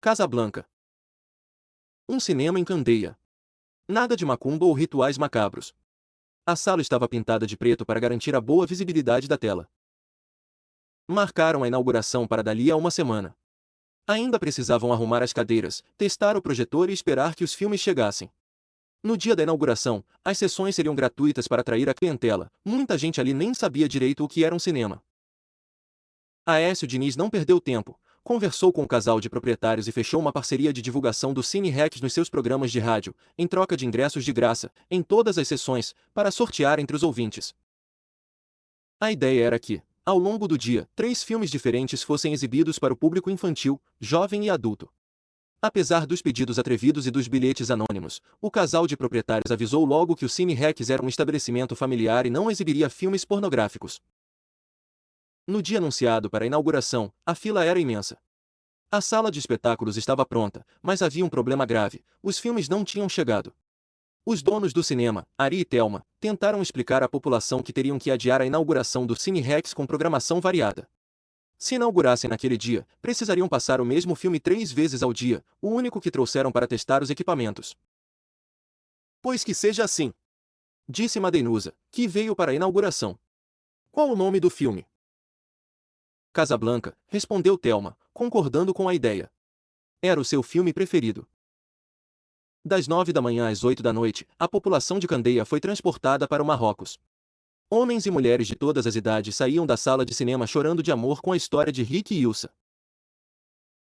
Casablanca. Um cinema em Candeia. Nada de macumba ou rituais macabros. A sala estava pintada de preto para garantir a boa visibilidade da tela. Marcaram a inauguração para dali a uma semana. Ainda precisavam arrumar as cadeiras, testar o projetor e esperar que os filmes chegassem. No dia da inauguração, as sessões seriam gratuitas para atrair a clientela. Muita gente ali nem sabia direito o que era um cinema. Aécio Diniz não perdeu tempo. Conversou com o casal de proprietários e fechou uma parceria de divulgação do Cine Rex nos seus programas de rádio, em troca de ingressos de graça, em todas as sessões, para sortear entre os ouvintes. A ideia era que, ao longo do dia, 3 filmes diferentes fossem exibidos para o público infantil, jovem e adulto. Apesar dos pedidos atrevidos e dos bilhetes anônimos, o casal de proprietários avisou logo que o Cine Rex era um estabelecimento familiar e não exibiria filmes pornográficos. No dia anunciado para a inauguração, a fila era imensa. A sala de espetáculos estava pronta, mas havia um problema grave: os filmes não tinham chegado. Os donos do cinema, Ari e Thelma, tentaram explicar à população que teriam que adiar a inauguração do Cine Rex com programação variada. Se inaugurassem naquele dia, precisariam passar o mesmo filme 3 vezes ao dia, o único que trouxeram para testar os equipamentos. Pois que seja assim, disse Madeinusa, que veio para a inauguração. Qual o nome do filme? Casablanca, respondeu Thelma, concordando com a ideia. Era o seu filme preferido. Das 9 da manhã às 8 da noite, a população de Candeia foi transportada para o Marrocos. Homens e mulheres de todas as idades saíam da sala de cinema chorando de amor com a história de Rick e Ilsa.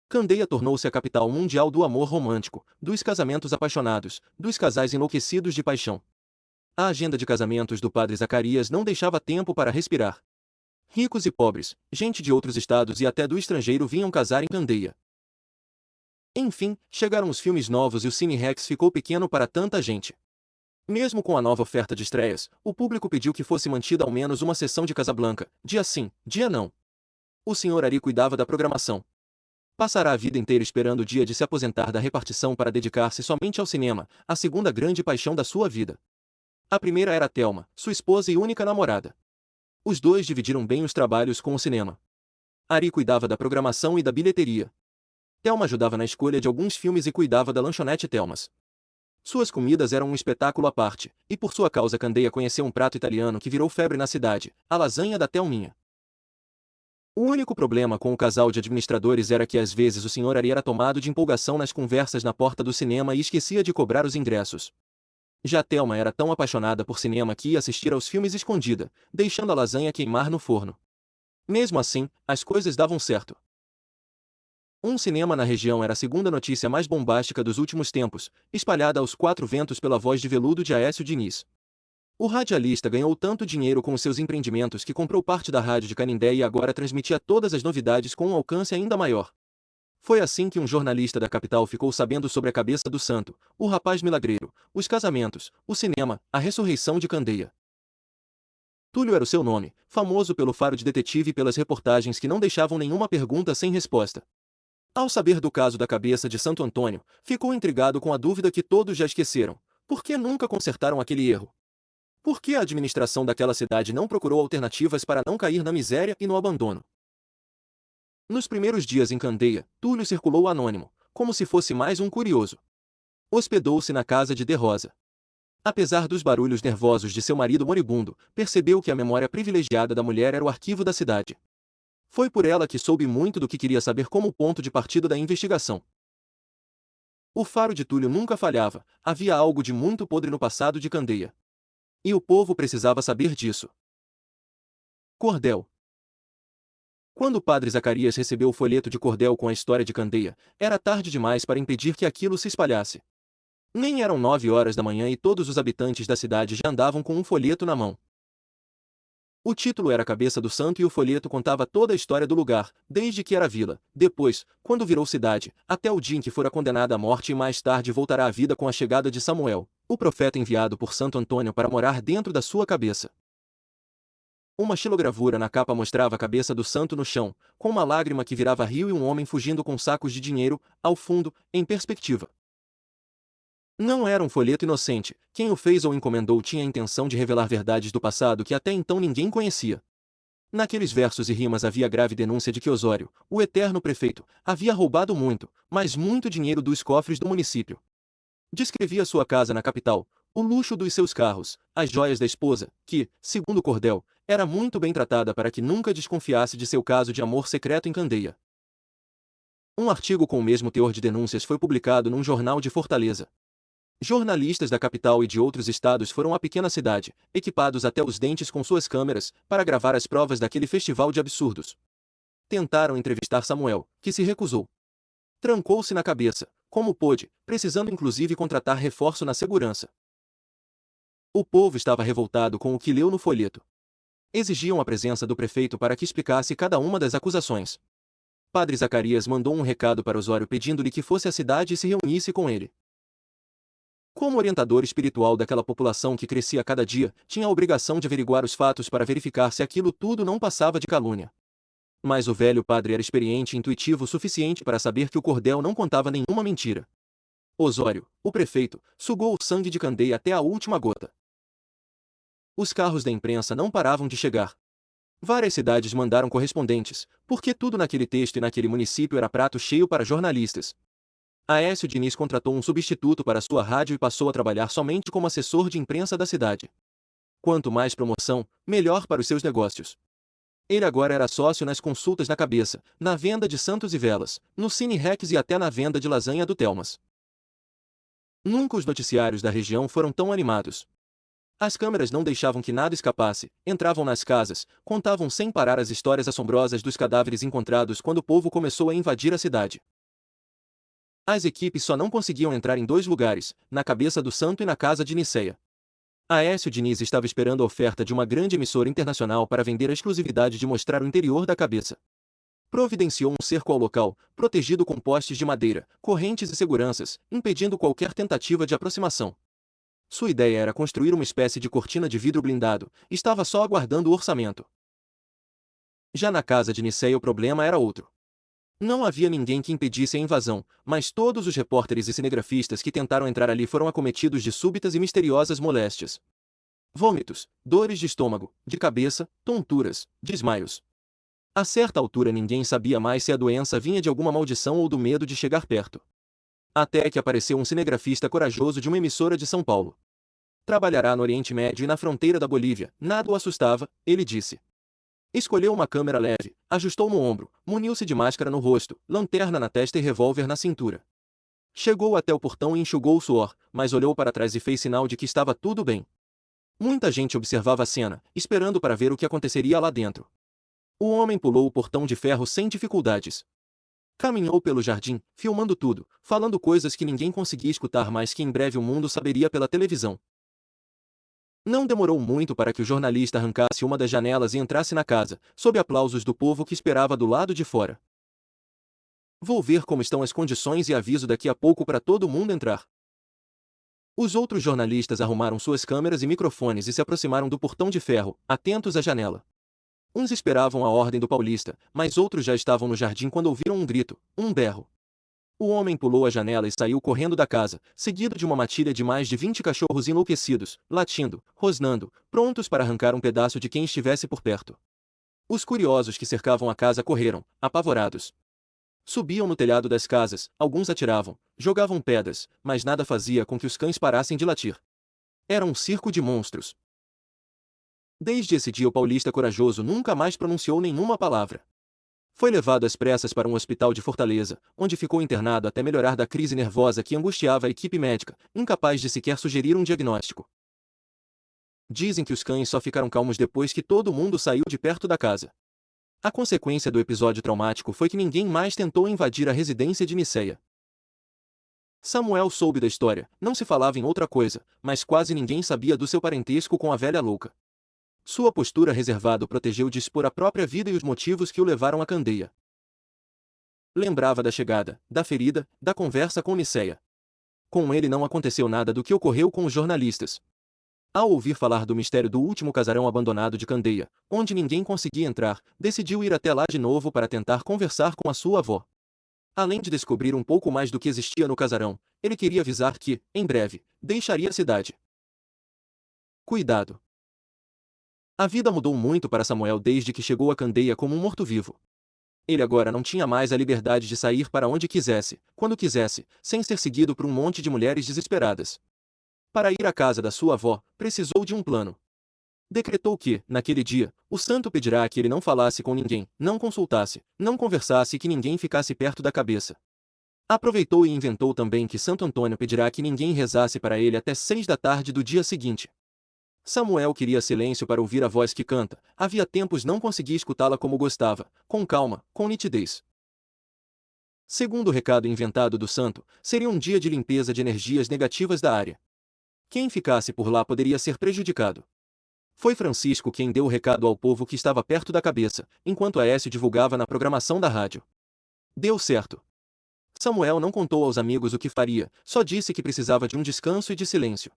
Candeia tornou-se a capital mundial do amor romântico, dos casamentos apaixonados, dos casais enlouquecidos de paixão. A agenda de casamentos do padre Zacarias não deixava tempo para respirar. Ricos e pobres, gente de outros estados e até do estrangeiro vinham casar em Candeia. Enfim, chegaram os filmes novos e o Cine Rex ficou pequeno para tanta gente. Mesmo com a nova oferta de estreias, o público pediu que fosse mantida ao menos uma sessão de Casablanca, dia sim, dia não. O Sr. Ari cuidava da programação. Passará a vida inteira esperando o dia de se aposentar da repartição para dedicar-se somente ao cinema, a segunda grande paixão da sua vida. A primeira era Thelma, sua esposa e única namorada. Os dois dividiram bem os trabalhos com o cinema. Ari cuidava da programação e da bilheteria. Thelma ajudava na escolha de alguns filmes e cuidava da lanchonete Thelmas. Suas comidas eram um espetáculo à parte, e por sua causa Candeia conheceu um prato italiano que virou febre na cidade, a lasanha da Thelminha. O único problema com o casal de administradores era que às vezes o Sr. Ari era tomado de empolgação nas conversas na porta do cinema e esquecia de cobrar os ingressos. Já Thelma era tão apaixonada por cinema que ia assistir aos filmes escondida, deixando a lasanha queimar no forno. Mesmo assim, as coisas davam certo. Um cinema na região era a segunda notícia mais bombástica dos últimos tempos, espalhada aos 4 ventos pela voz de veludo de Aécio Diniz. O radialista ganhou tanto dinheiro com os seus empreendimentos que comprou parte da rádio de Canindé e agora transmitia todas as novidades com um alcance ainda maior. Foi assim que um jornalista da capital ficou sabendo sobre a cabeça do santo, o rapaz milagreiro, os casamentos, o cinema, a ressurreição de Candeia. Túlio era o seu nome, famoso pelo faro de detetive e pelas reportagens que não deixavam nenhuma pergunta sem resposta. Ao saber do caso da cabeça de Santo Antônio, ficou intrigado com a dúvida que todos já esqueceram: por que nunca consertaram aquele erro? Por que a administração daquela cidade não procurou alternativas para não cair na miséria e no abandono? Nos primeiros dias em Candeia, Túlio circulou anônimo, como se fosse mais um curioso. Hospedou-se na casa de De Rosa. Apesar dos barulhos nervosos de seu marido moribundo, percebeu que a memória privilegiada da mulher era o arquivo da cidade. Foi por ela que soube muito do que queria saber como ponto de partida da investigação. O faro de Túlio nunca falhava, havia algo de muito podre no passado de Candeia. E o povo precisava saber disso. Cordel. Quando o padre Zacarias recebeu o folheto de cordel com a história de Candeia, era tarde demais para impedir que aquilo se espalhasse. Nem eram 9 horas da manhã e todos os habitantes da cidade já andavam com um folheto na mão. O título era a Cabeça do Santo e o folheto contava toda a história do lugar, desde que era vila, depois, quando virou cidade, até o dia em que fora condenada à morte e mais tarde voltará à vida com a chegada de Samuel, o profeta enviado por Santo Antônio para morar dentro da sua cabeça. Uma xilogravura na capa mostrava a cabeça do santo no chão, com uma lágrima que virava rio e um homem fugindo com sacos de dinheiro, ao fundo, em perspectiva. Não era um folheto inocente, quem o fez ou encomendou tinha a intenção de revelar verdades do passado que até então ninguém conhecia. Naqueles versos e rimas havia grave denúncia de que Osório, o eterno prefeito, havia roubado muito, mas muito dinheiro dos cofres do município. Descrevia sua casa na capital, o luxo dos seus carros, as joias da esposa, que, segundo Cordel, era muito bem tratada para que nunca desconfiasse de seu caso de amor secreto em Candeia. Um artigo com o mesmo teor de denúncias foi publicado num jornal de Fortaleza. Jornalistas da capital e de outros estados foram à pequena cidade, equipados até os dentes com suas câmeras, para gravar as provas daquele festival de absurdos. Tentaram entrevistar Samuel, que se recusou. Trancou-se na cabeça, como pôde, precisando inclusive contratar reforço na segurança. O povo estava revoltado com o que leu no folheto. Exigiam a presença do prefeito para que explicasse cada uma das acusações. Padre Zacarias mandou um recado para Osório pedindo-lhe que fosse à cidade e se reunisse com ele. Como orientador espiritual daquela população que crescia a cada dia, tinha a obrigação de averiguar os fatos para verificar se aquilo tudo não passava de calúnia. Mas o velho padre era experiente e intuitivo o suficiente para saber que o cordel não contava nenhuma mentira. Osório, o prefeito, sugou o sangue de Candeia até a última gota. Os carros da imprensa não paravam de chegar. Várias cidades mandaram correspondentes, porque tudo naquele texto e naquele município era prato cheio para jornalistas. Aécio Diniz contratou um substituto para sua rádio e passou a trabalhar somente como assessor de imprensa da cidade. Quanto mais promoção, melhor para os seus negócios. Ele agora era sócio nas consultas na cabeça, na venda de santos e velas, no Cine Rex e até na venda de lasanha do Telmas. Nunca os noticiários da região foram tão animados. As câmeras não deixavam que nada escapasse, entravam nas casas, contavam sem parar as histórias assombrosas dos cadáveres encontrados quando o povo começou a invadir a cidade. As equipes só não conseguiam entrar em dois lugares, na cabeça do santo e na casa de Niceia. Aécio Diniz estava esperando a oferta de uma grande emissora internacional para vender a exclusividade de mostrar o interior da cabeça. Providenciou um cerco ao local, protegido com postes de madeira, correntes e seguranças, impedindo qualquer tentativa de aproximação. Sua ideia era construir uma espécie de cortina de vidro blindado, estava só aguardando o orçamento. Já na casa de Niceia o problema era outro. Não havia ninguém que impedisse a invasão, mas todos os repórteres e cinegrafistas que tentaram entrar ali foram acometidos de súbitas e misteriosas moléstias. Vômitos, dores de estômago, de cabeça, tonturas, desmaios. A certa altura ninguém sabia mais se a doença vinha de alguma maldição ou do medo de chegar perto. Até que apareceu um cinegrafista corajoso de uma emissora de São Paulo. Trabalhará no Oriente Médio e na fronteira da Bolívia, nada o assustava, ele disse. Escolheu uma câmera leve, ajustou no ombro, muniu-se de máscara no rosto, lanterna na testa e revólver na cintura. Chegou até o portão e enxugou o suor, mas olhou para trás e fez sinal de que estava tudo bem. Muita gente observava a cena, esperando para ver o que aconteceria lá dentro. O homem pulou o portão de ferro sem dificuldades. Caminhou pelo jardim, filmando tudo, falando coisas que ninguém conseguia escutar mas que em breve o mundo saberia pela televisão. Não demorou muito para que o jornalista arrancasse uma das janelas e entrasse na casa, sob aplausos do povo que esperava do lado de fora. Vou ver como estão as condições e aviso daqui a pouco para todo mundo entrar. Os outros jornalistas arrumaram suas câmeras e microfones e se aproximaram do portão de ferro, atentos à janela. Uns esperavam a ordem do paulista, mas outros já estavam no jardim quando ouviram um grito, um berro. O homem pulou a janela e saiu correndo da casa, seguido de uma matilha de mais de 20 cachorros enlouquecidos, latindo, rosnando, prontos para arrancar um pedaço de quem estivesse por perto. Os curiosos que cercavam a casa correram, apavorados. Subiam no telhado das casas, alguns atiravam, jogavam pedras, mas nada fazia com que os cães parassem de latir. Era um circo de monstros. Desde esse dia o paulista corajoso nunca mais pronunciou nenhuma palavra. Foi levado às pressas para um hospital de Fortaleza, onde ficou internado até melhorar da crise nervosa que angustiava a equipe médica, incapaz de sequer sugerir um diagnóstico. Dizem que os cães só ficaram calmos depois que todo mundo saiu de perto da casa. A consequência do episódio traumático foi que ninguém mais tentou invadir a residência de Niceia. Samuel soube da história, não se falava em outra coisa, mas quase ninguém sabia do seu parentesco com a velha louca. Sua postura reservada o protegeu de expor a própria vida e os motivos que o levaram à candeia. Lembrava da chegada, da ferida, da conversa com Niceia. Com ele não aconteceu nada do que ocorreu com os jornalistas. Ao ouvir falar do mistério do último casarão abandonado de Candeia, onde ninguém conseguia entrar, decidiu ir até lá de novo para tentar conversar com a sua avó. Além de descobrir um pouco mais do que existia no casarão, ele queria avisar que, em breve, deixaria a cidade. Cuidado! A vida mudou muito para Samuel desde que chegou a Candeia como um morto-vivo. Ele agora não tinha mais a liberdade de sair para onde quisesse, quando quisesse, sem ser seguido por um monte de mulheres desesperadas. Para ir à casa da sua avó, precisou de um plano. Decretou que, naquele dia, o santo pedirá que ele não falasse com ninguém, não consultasse, não conversasse e que ninguém ficasse perto da cabeça. Aproveitou e inventou também que Santo Antônio pedirá que ninguém rezasse para ele até 6 da tarde do dia seguinte. Samuel queria silêncio para ouvir a voz que canta, havia tempos não conseguia escutá-la como gostava, com calma, com nitidez. Segundo o recado inventado do santo, seria um dia de limpeza de energias negativas da área. Quem ficasse por lá poderia ser prejudicado. Foi Francisco quem deu o recado ao povo que estava perto da cabeça, enquanto Aécio divulgava na programação da rádio. Deu certo. Samuel não contou aos amigos o que faria, só disse que precisava de um descanso e de silêncio.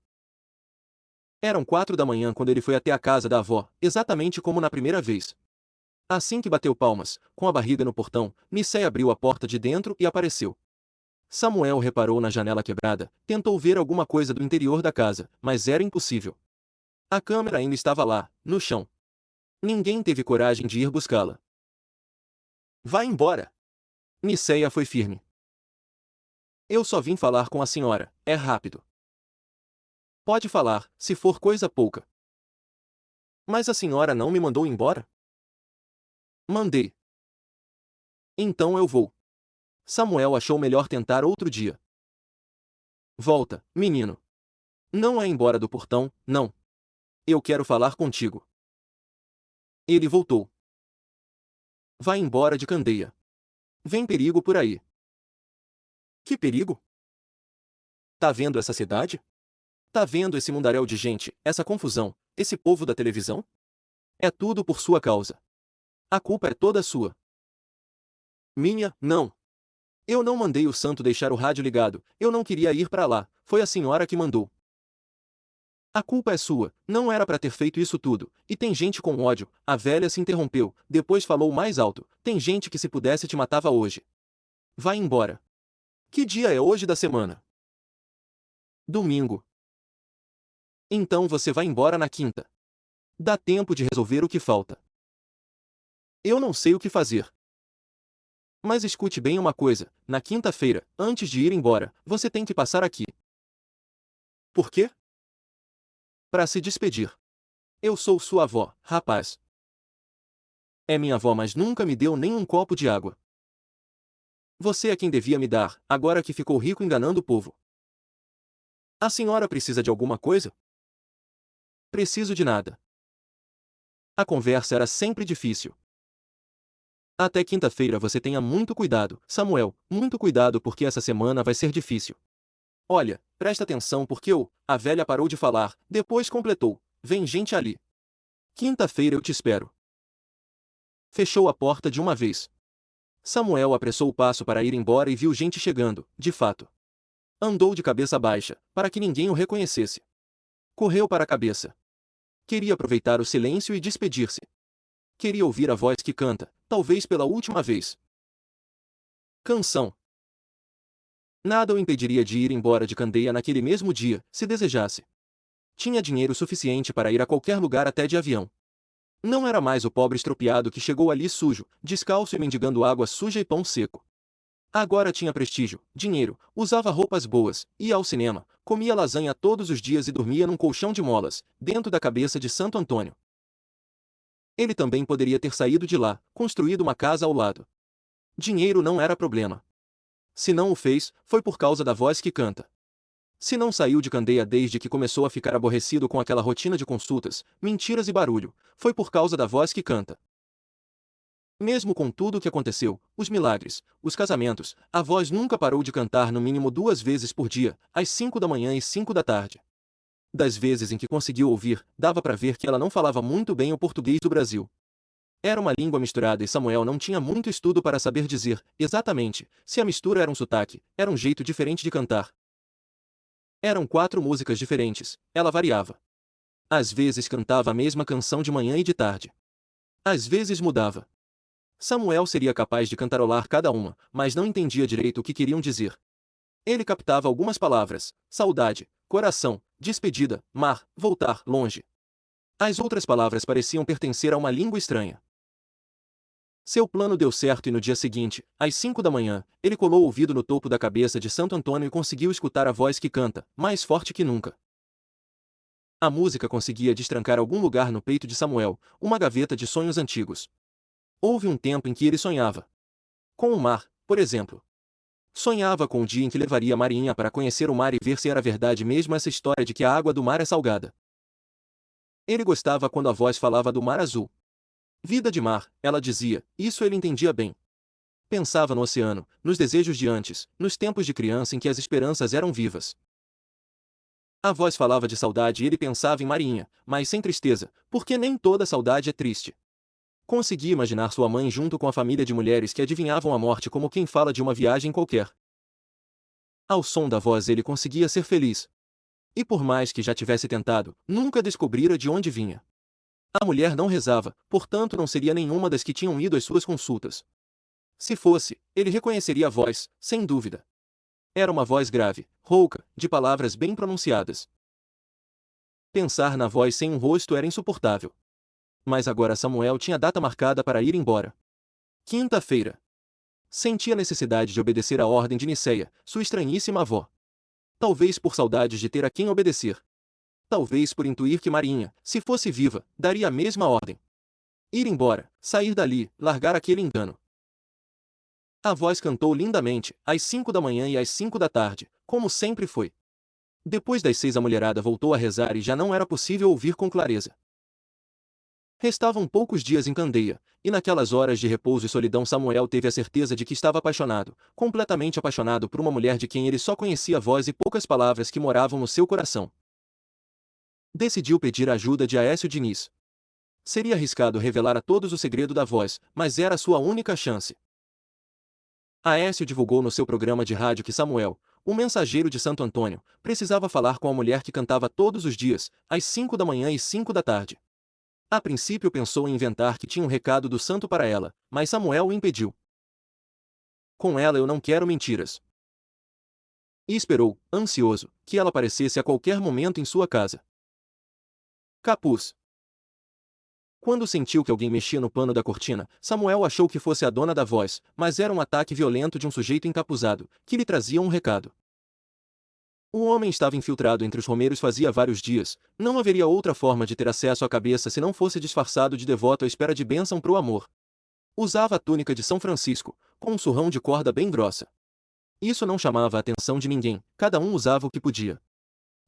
Eram 4 da manhã quando ele foi até a casa da avó, exatamente como na primeira vez. Assim que bateu palmas, com a barriga no portão, Nicéia abriu a porta de dentro e apareceu. Samuel reparou na janela quebrada, tentou ver alguma coisa do interior da casa, mas era impossível. A câmera ainda estava lá, no chão. Ninguém teve coragem de ir buscá-la. Vá embora! Nicéia foi firme. Eu só vim falar com a senhora, é rápido. Pode falar, se for coisa pouca. Mas a senhora não me mandou embora? Mandei. Então eu vou. Samuel achou melhor tentar outro dia. Volta, menino. Não é embora do portão, não. Eu quero falar contigo. Ele voltou. Vai embora de Candeia. Vem perigo por aí. Que perigo? Tá vendo essa cidade? Tá vendo esse mundaréu de gente, essa confusão, esse povo da televisão? É tudo por sua causa. A culpa é toda sua. Minha, não. Eu não mandei o santo deixar o rádio ligado, eu não queria ir para lá, foi a senhora que mandou. A culpa é sua, não era para ter feito isso tudo, e tem gente com ódio, a velha se interrompeu, depois falou mais alto, tem gente que se pudesse te matava hoje. Vai embora. Que dia é hoje da semana? Domingo. Então você vai embora na quinta. Dá tempo de resolver o que falta. Eu não sei o que fazer. Mas escute bem uma coisa, na quinta-feira, antes de ir embora, você tem que passar aqui. Por quê? Para se despedir. Eu sou sua avó, rapaz. É minha avó, mas nunca me deu nem um copo de água. Você é quem devia me dar, agora que ficou rico enganando o povo. A senhora precisa de alguma coisa? Preciso de nada. A conversa era sempre difícil. Até quinta-feira você tenha muito cuidado, Samuel, muito cuidado porque essa semana vai ser difícil. Olha, presta atenção porque a velha parou de falar, depois completou, vem gente ali. Quinta-feira eu te espero. Fechou a porta de uma vez. Samuel apressou o passo para ir embora e viu gente chegando, de fato. Andou de cabeça baixa, para que ninguém o reconhecesse. Correu para a cabeça. Queria aproveitar o silêncio e despedir-se. Queria ouvir a voz que canta, talvez pela última vez. Canção. Nada o impediria de ir embora de Candeia naquele mesmo dia, se desejasse. Tinha dinheiro suficiente para ir a qualquer lugar até de avião. Não era mais o pobre estropiado que chegou ali sujo, descalço e mendigando água suja e pão seco. Agora tinha prestígio, dinheiro, usava roupas boas, ia ao cinema, comia lasanha todos os dias e dormia num colchão de molas, dentro da cabeça de Santo Antônio. Ele também poderia ter saído de lá, construído uma casa ao lado. Dinheiro não era problema. Se não o fez, foi por causa da voz que canta. Se não saiu de Candeia desde que começou a ficar aborrecido com aquela rotina de consultas, mentiras e barulho, foi por causa da voz que canta. Mesmo com tudo o que aconteceu, os milagres, os casamentos, a voz nunca parou de cantar no mínimo 2 vezes por dia, às 5 da manhã e 5 da tarde. Das vezes em que conseguiu ouvir, dava para ver que ela não falava muito bem o português do Brasil. Era uma língua misturada e Samuel não tinha muito estudo para saber dizer, exatamente, se a mistura era um sotaque, era um jeito diferente de cantar. Eram 4 músicas diferentes, ela variava. Às vezes cantava a mesma canção de manhã e de tarde. Às vezes mudava. Samuel seria capaz de cantarolar cada uma, mas não entendia direito o que queriam dizer. Ele captava algumas palavras: saudade, coração, despedida, mar, voltar, longe. As outras palavras pareciam pertencer a uma língua estranha. Seu plano deu certo e no dia seguinte, às 5 da manhã, ele colou o ouvido no topo da cabeça de Santo Antônio e conseguiu escutar a voz que canta, mais forte que nunca. A música conseguia destrancar algum lugar no peito de Samuel, uma gaveta de sonhos antigos. Houve um tempo em que ele sonhava com o mar, por exemplo. Sonhava com o dia em que levaria Marinha para conhecer o mar e ver se era verdade mesmo essa história de que a água do mar é salgada. Ele gostava quando a voz falava do mar azul. Vida de mar, ela dizia, isso ele entendia bem. Pensava no oceano, nos desejos de antes, nos tempos de criança em que as esperanças eram vivas. A voz falava de saudade e ele pensava em Marinha, mas sem tristeza, porque nem toda saudade é triste. Conseguia imaginar sua mãe junto com a família de mulheres que adivinhavam a morte como quem fala de uma viagem qualquer. Ao som da voz ele conseguia ser feliz. E por mais que já tivesse tentado, nunca descobrira de onde vinha. A mulher não rezava, portanto não seria nenhuma das que tinham ido às suas consultas. Se fosse, ele reconheceria a voz, sem dúvida. Era uma voz grave, rouca, de palavras bem pronunciadas. Pensar na voz sem um rosto era insuportável. Mas agora Samuel tinha data marcada para ir embora. Quinta-feira. Sentia a necessidade de obedecer à ordem de Niceia, sua estranhíssima avó. Talvez por saudades de ter a quem obedecer. Talvez por intuir que Marinha, se fosse viva, daria a mesma ordem. Ir embora, sair dali, largar aquele engano. A voz cantou lindamente, às 5 da manhã e às 5 da tarde, como sempre foi. Depois das 6 a mulherada voltou a rezar e já não era possível ouvir com clareza. Restavam poucos dias em Candeia, e naquelas horas de repouso e solidão Samuel teve a certeza de que estava apaixonado, completamente apaixonado por uma mulher de quem ele só conhecia a voz e poucas palavras que moravam no seu coração. Decidiu pedir a ajuda de Aécio Diniz. Seria arriscado revelar a todos o segredo da voz, mas era a sua única chance. Aécio divulgou no seu programa de rádio que Samuel, o mensageiro de Santo Antônio, precisava falar com a mulher que cantava todos os dias, às 5 da manhã e 5 da tarde. A princípio pensou em inventar que tinha um recado do santo para ela, mas Samuel o impediu. Com ela eu não quero mentiras. E esperou, ansioso, que ela aparecesse a qualquer momento em sua casa. Capuz. Quando sentiu que alguém mexia no pano da cortina, Samuel achou que fosse a dona da voz, mas era um ataque violento de um sujeito encapuzado, que lhe trazia um recado. O homem estava infiltrado entre os romeiros fazia vários dias, não haveria outra forma de ter acesso à cabeça se não fosse disfarçado de devoto à espera de bênção pro amor. Usava a túnica de São Francisco, com um surrão de corda bem grossa. Isso não chamava a atenção de ninguém, cada um usava o que podia.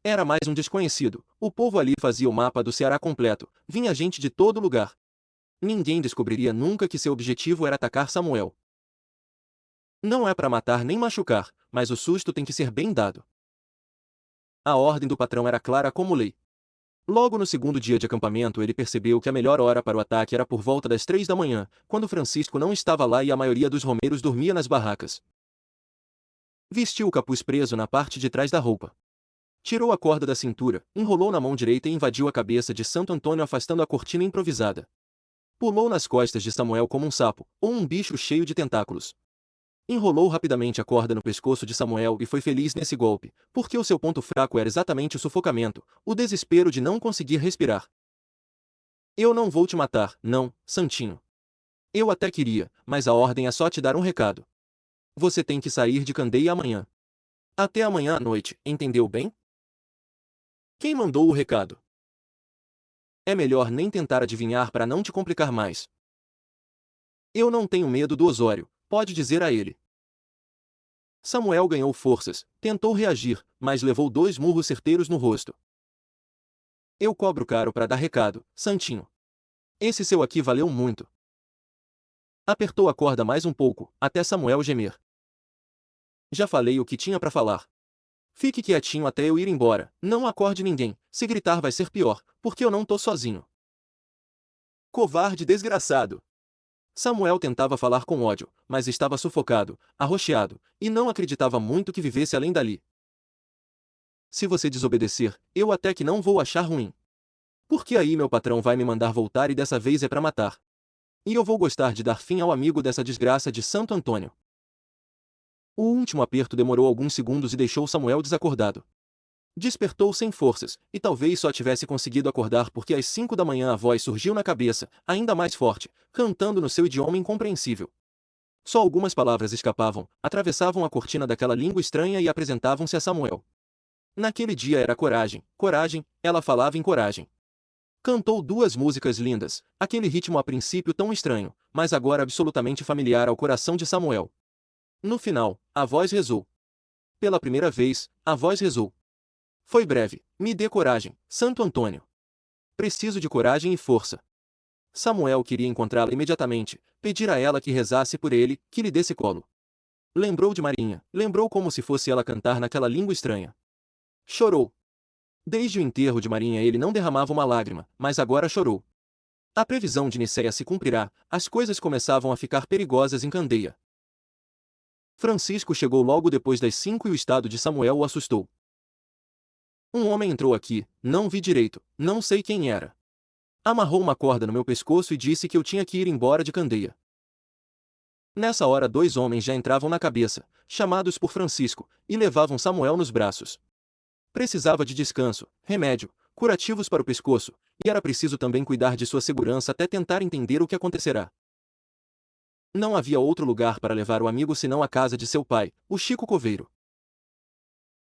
Era mais um desconhecido, o povo ali fazia o mapa do Ceará completo, vinha gente de todo lugar. Ninguém descobriria nunca que seu objetivo era atacar Samuel. Não é para matar nem machucar, mas o susto tem que ser bem dado. A ordem do patrão era clara como lei. Logo no segundo dia de acampamento ele percebeu que a melhor hora para o ataque era por volta das 3 da manhã, quando Francisco não estava lá e a maioria dos romeiros dormia nas barracas. Vestiu o capuz preso na parte de trás da roupa. Tirou a corda da cintura, enrolou na mão direita e invadiu a cabeça de Santo Antônio afastando a cortina improvisada. Pulou nas costas de Samuel como um sapo, ou um bicho cheio de tentáculos. Enrolou rapidamente a corda no pescoço de Samuel e foi feliz nesse golpe, porque o seu ponto fraco era exatamente o sufocamento, o desespero de não conseguir respirar. Eu não vou te matar, não, Santinho. Eu até queria, mas a ordem é só te dar um recado. Você tem que sair de Candeia amanhã. Até amanhã à noite, entendeu bem? Quem mandou o recado? É melhor nem tentar adivinhar para não te complicar mais. Eu não tenho medo do Osório, pode dizer a ele. Samuel ganhou forças, tentou reagir, mas levou 2 murros certeiros no rosto. Eu cobro caro para dar recado, Santinho. Esse seu aqui valeu muito. Apertou a corda mais um pouco, até Samuel gemer. Já falei o que tinha para falar. Fique quietinho até eu ir embora, não acorde ninguém, se gritar vai ser pior, porque eu não tô sozinho. Covarde desgraçado! Samuel tentava falar com ódio, mas estava sufocado, arroxeado, e não acreditava muito que vivesse além dali. Se você desobedecer, eu até que não vou achar ruim. Porque aí meu patrão vai me mandar voltar e dessa vez é para matar. E eu vou gostar de dar fim ao amigo dessa desgraça de Santo Antônio. O último aperto demorou alguns segundos e deixou Samuel desacordado. Despertou sem forças, e talvez só tivesse conseguido acordar porque às 5 da manhã a voz surgiu na cabeça, ainda mais forte, cantando no seu idioma incompreensível. Só algumas palavras escapavam, atravessavam a cortina daquela língua estranha e apresentavam-se a Samuel. Naquele dia era coragem, coragem, ela falava em coragem. Cantou duas músicas lindas, aquele ritmo a princípio tão estranho, mas agora absolutamente familiar ao coração de Samuel. No final, a voz rezou. Pela primeira vez, a voz rezou. Foi breve. Me dê coragem, Santo Antônio. Preciso de coragem e força. Samuel queria encontrá-la imediatamente, pedir a ela que rezasse por ele, que lhe desse colo. Lembrou de Marinha, lembrou como se fosse ela cantar naquela língua estranha. Chorou. Desde o enterro de Marinha ele não derramava uma lágrima, mas agora chorou. A previsão de Nicéia se cumprirá, as coisas começavam a ficar perigosas em Candeia. Francisco chegou logo depois das 5 e o estado de Samuel o assustou. Um homem entrou aqui, não vi direito, não sei quem era. Amarrou uma corda no meu pescoço e disse que eu tinha que ir embora de Candeia. Nessa hora 2 homens já entravam na cabeça, chamados por Francisco, e levavam Samuel nos braços. Precisava de descanso, remédio, curativos para o pescoço, e era preciso também cuidar de sua segurança até tentar entender o que acontecerá. Não havia outro lugar para levar o amigo senão a casa de seu pai, o Chico Coveiro.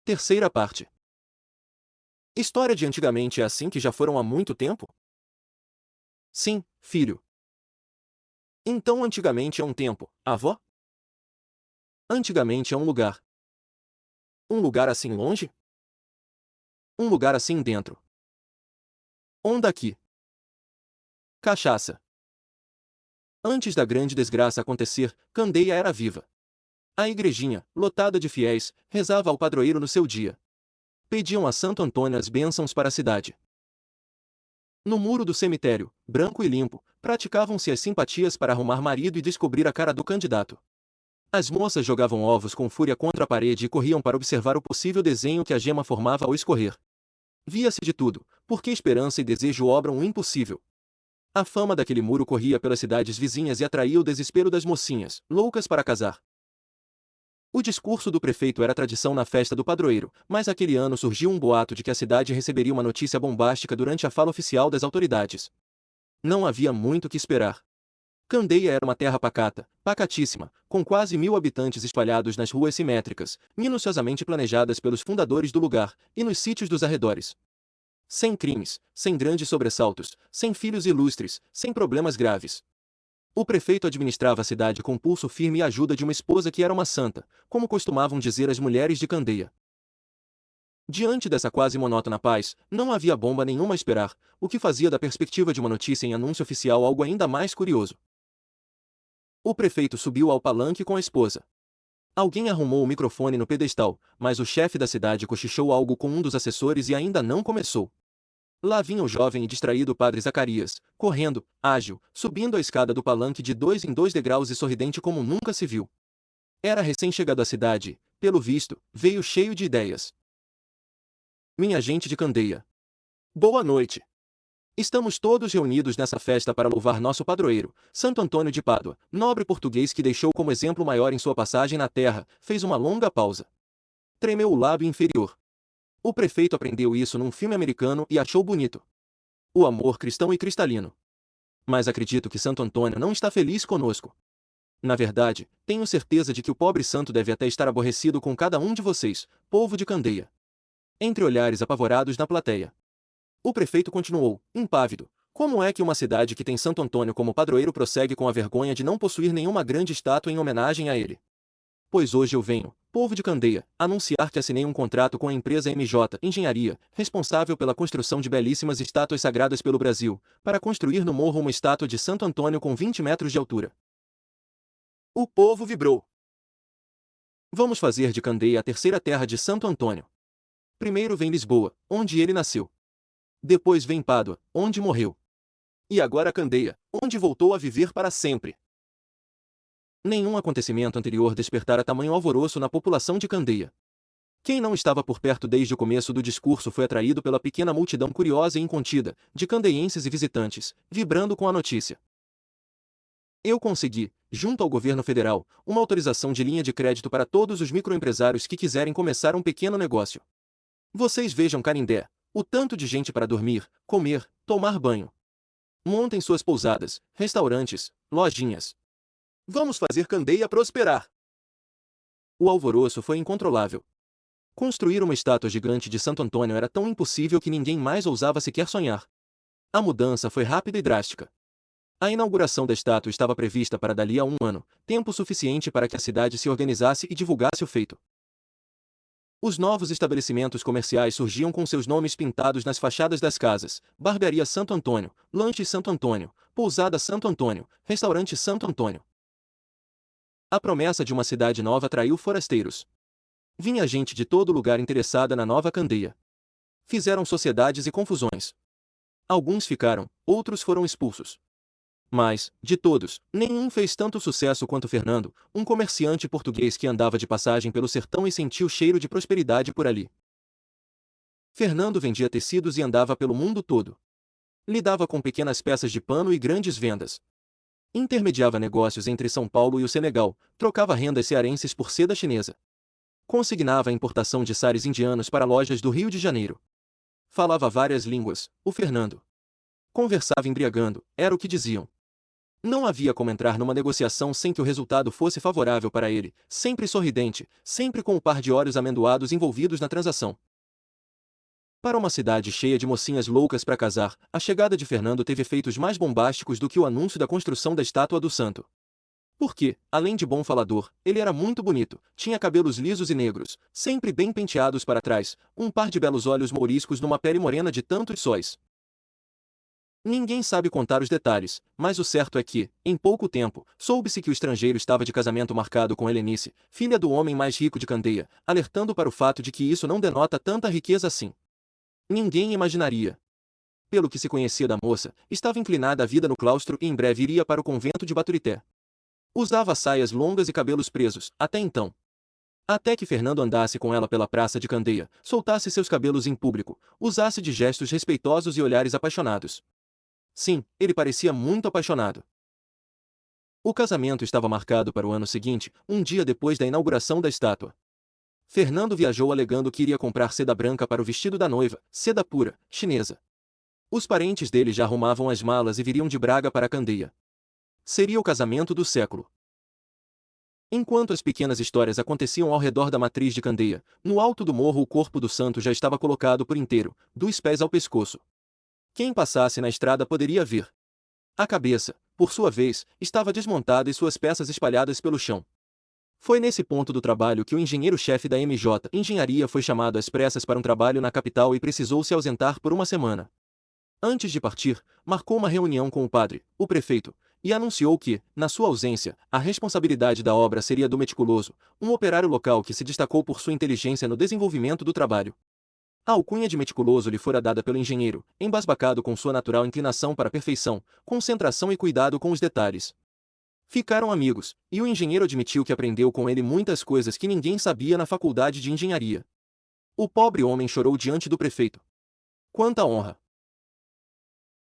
Terceira parte. História de antigamente é assim que já foram há muito tempo? Sim, filho. Então antigamente é um tempo, avó? Antigamente é um lugar. Um lugar assim longe? Um lugar assim dentro. Onde aqui? Cachaça. Antes da grande desgraça acontecer, Candeia era viva. A igrejinha, lotada de fiéis, rezava ao padroeiro no seu dia. Pediam a Santo Antônio as bênçãos para a cidade. No muro do cemitério, branco e limpo, praticavam-se as simpatias para arrumar marido e descobrir a cara do candidato. As moças jogavam ovos com fúria contra a parede e corriam para observar o possível desenho que a gema formava ao escorrer. Via-se de tudo, porque esperança e desejo obram o impossível. A fama daquele muro corria pelas cidades vizinhas e atraía o desespero das mocinhas, loucas para casar. O discurso do prefeito era tradição na festa do padroeiro, mas aquele ano surgiu um boato de que a cidade receberia uma notícia bombástica durante a fala oficial das autoridades. Não havia muito que esperar. Candeia era uma terra pacata, pacatíssima, com quase 1000 habitantes espalhados nas ruas simétricas, minuciosamente planejadas pelos fundadores do lugar, e nos sítios dos arredores. Sem crimes, sem grandes sobressaltos, sem filhos ilustres, sem problemas graves. O prefeito administrava a cidade com pulso firme e a ajuda de uma esposa que era uma santa, como costumavam dizer as mulheres de Candeia. Diante dessa quase monótona paz, não havia bomba nenhuma a esperar, o que fazia da perspectiva de uma notícia em anúncio oficial algo ainda mais curioso. O prefeito subiu ao palanque com a esposa. Alguém arrumou o microfone no pedestal, mas o chefe da cidade cochichou algo com um dos assessores e ainda não começou. Lá vinha o jovem e distraído padre Zacarias, correndo, ágil, subindo a escada do palanque de 2 em 2 degraus e sorridente como nunca se viu. Era recém-chegado à cidade, pelo visto, veio cheio de ideias. Minha gente de Candeia. Boa noite. Estamos todos reunidos nessa festa para louvar nosso padroeiro, Santo Antônio de Pádua, nobre português que deixou como exemplo maior em sua passagem na terra, fez uma longa pausa. Tremeu o lábio inferior. O prefeito aprendeu isso num filme americano e achou bonito. O amor cristão e cristalino. Mas acredito que Santo Antônio não está feliz conosco. Na verdade, tenho certeza de que o pobre santo deve até estar aborrecido com cada um de vocês, povo de Candeia. Entre olhares apavorados na plateia. O prefeito continuou, impávido. Como é que uma cidade que tem Santo Antônio como padroeiro prossegue com a vergonha de não possuir nenhuma grande estátua em homenagem a ele? Pois hoje eu venho, povo de Candeia, anunciar que assinei um contrato com a empresa MJ Engenharia, responsável pela construção de belíssimas estátuas sagradas pelo Brasil, para construir no morro uma estátua de Santo Antônio com 20 metros de altura. O povo vibrou. Vamos fazer de Candeia a terceira terra de Santo Antônio. Primeiro vem Lisboa, onde ele nasceu. Depois vem Pádua, onde morreu. E agora Candeia, onde voltou a viver para sempre. Nenhum acontecimento anterior despertara tamanho alvoroço na população de Candeia. Quem não estava por perto desde o começo do discurso foi atraído pela pequena multidão curiosa e incontida, de candeienses e visitantes, vibrando com a notícia. Eu consegui, junto ao governo federal, uma autorização de linha de crédito para todos os microempresários que quiserem começar um pequeno negócio. Vocês vejam Canindé, o tanto de gente para dormir, comer, tomar banho. Montem suas pousadas, restaurantes, lojinhas. Vamos fazer Candeia prosperar. O alvoroço foi incontrolável. Construir uma estátua gigante de Santo Antônio era tão impossível que ninguém mais ousava sequer sonhar. A mudança foi rápida e drástica. A inauguração da estátua estava prevista para dali a um ano, tempo suficiente para que a cidade se organizasse e divulgasse o feito. Os novos estabelecimentos comerciais surgiam com seus nomes pintados nas fachadas das casas: Barbearia Santo Antônio, Lanche Santo Antônio, Pousada Santo Antônio, Restaurante Santo Antônio. A promessa de uma cidade nova atraiu forasteiros. Vinha gente de todo lugar interessada na nova Candeia. Fizeram sociedades e confusões. Alguns ficaram, outros foram expulsos. Mas, de todos, nenhum fez tanto sucesso quanto Fernando, um comerciante português que andava de passagem pelo sertão e sentia o cheiro de prosperidade por ali. Fernando vendia tecidos e andava pelo mundo todo. Lidava com pequenas peças de pano e grandes vendas. Intermediava negócios entre São Paulo e o Senegal, trocava rendas cearenses por seda chinesa. Consignava a importação de sares indianos para lojas do Rio de Janeiro. Falava várias línguas, o Fernando. Conversava embriagando, era o que diziam. Não havia como entrar numa negociação sem que o resultado fosse favorável para ele, sempre sorridente, sempre com o par de olhos amendoados envolvidos na transação. Para uma cidade cheia de mocinhas loucas para casar, a chegada de Fernando teve efeitos mais bombásticos do que o anúncio da construção da estátua do santo. Porque, além de bom falador, ele era muito bonito, tinha cabelos lisos e negros, sempre bem penteados para trás, um par de belos olhos mouriscos numa pele morena de tantos sóis. Ninguém sabe contar os detalhes, mas o certo é que, em pouco tempo, soube-se que o estrangeiro estava de casamento marcado com Helenice, filha do homem mais rico de Candeia, alertando para o fato de que isso não denota tanta riqueza assim. Ninguém imaginaria. Pelo que se conhecia da moça, estava inclinada à vida no claustro e em breve iria para o convento de Baturité. Usava saias longas e cabelos presos, até então. Até que Fernando andasse com ela pela praça de Candeia, soltasse seus cabelos em público, usasse de gestos respeitosos e olhares apaixonados. Sim, ele parecia muito apaixonado. O casamento estava marcado para o ano seguinte, um dia depois da inauguração da estátua. Fernando viajou alegando que iria comprar seda branca para o vestido da noiva, seda pura, chinesa. Os parentes dele já arrumavam as malas e viriam de Braga para Candeia. Seria o casamento do século. Enquanto as pequenas histórias aconteciam ao redor da matriz de Candeia, no alto do morro o corpo do santo já estava colocado por inteiro, dos pés ao pescoço. Quem passasse na estrada poderia ver. A cabeça, por sua vez, estava desmontada e suas peças espalhadas pelo chão. Foi nesse ponto do trabalho que o engenheiro-chefe da MJ Engenharia foi chamado às pressas para um trabalho na capital e precisou se ausentar por uma semana. Antes de partir, marcou uma reunião com o padre, o prefeito, e anunciou que, na sua ausência, a responsabilidade da obra seria do meticuloso, um operário local que se destacou por sua inteligência no desenvolvimento do trabalho. A alcunha de meticuloso lhe fora dada pelo engenheiro, embasbacado com sua natural inclinação para a perfeição, concentração e cuidado com os detalhes. Ficaram amigos, e o engenheiro admitiu que aprendeu com ele muitas coisas que ninguém sabia na faculdade de engenharia. O pobre homem chorou diante do prefeito. Quanta honra!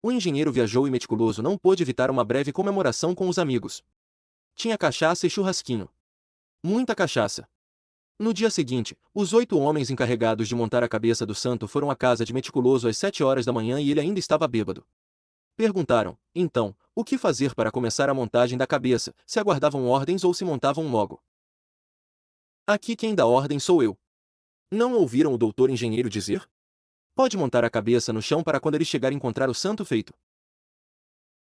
O engenheiro viajou e meticuloso não pôde evitar uma breve comemoração com os amigos. Tinha cachaça e churrasquinho. Muita cachaça. No dia seguinte, os 8 homens encarregados de montar a cabeça do santo foram à casa de Meticuloso às 7 horas da manhã e ele ainda estava bêbado. Perguntaram, então, o que fazer para começar a montagem da cabeça, se aguardavam ordens ou se montavam logo. Aqui quem dá ordem sou eu. Não ouviram o doutor engenheiro dizer? Pode montar a cabeça no chão para quando ele chegar encontrar o santo feito.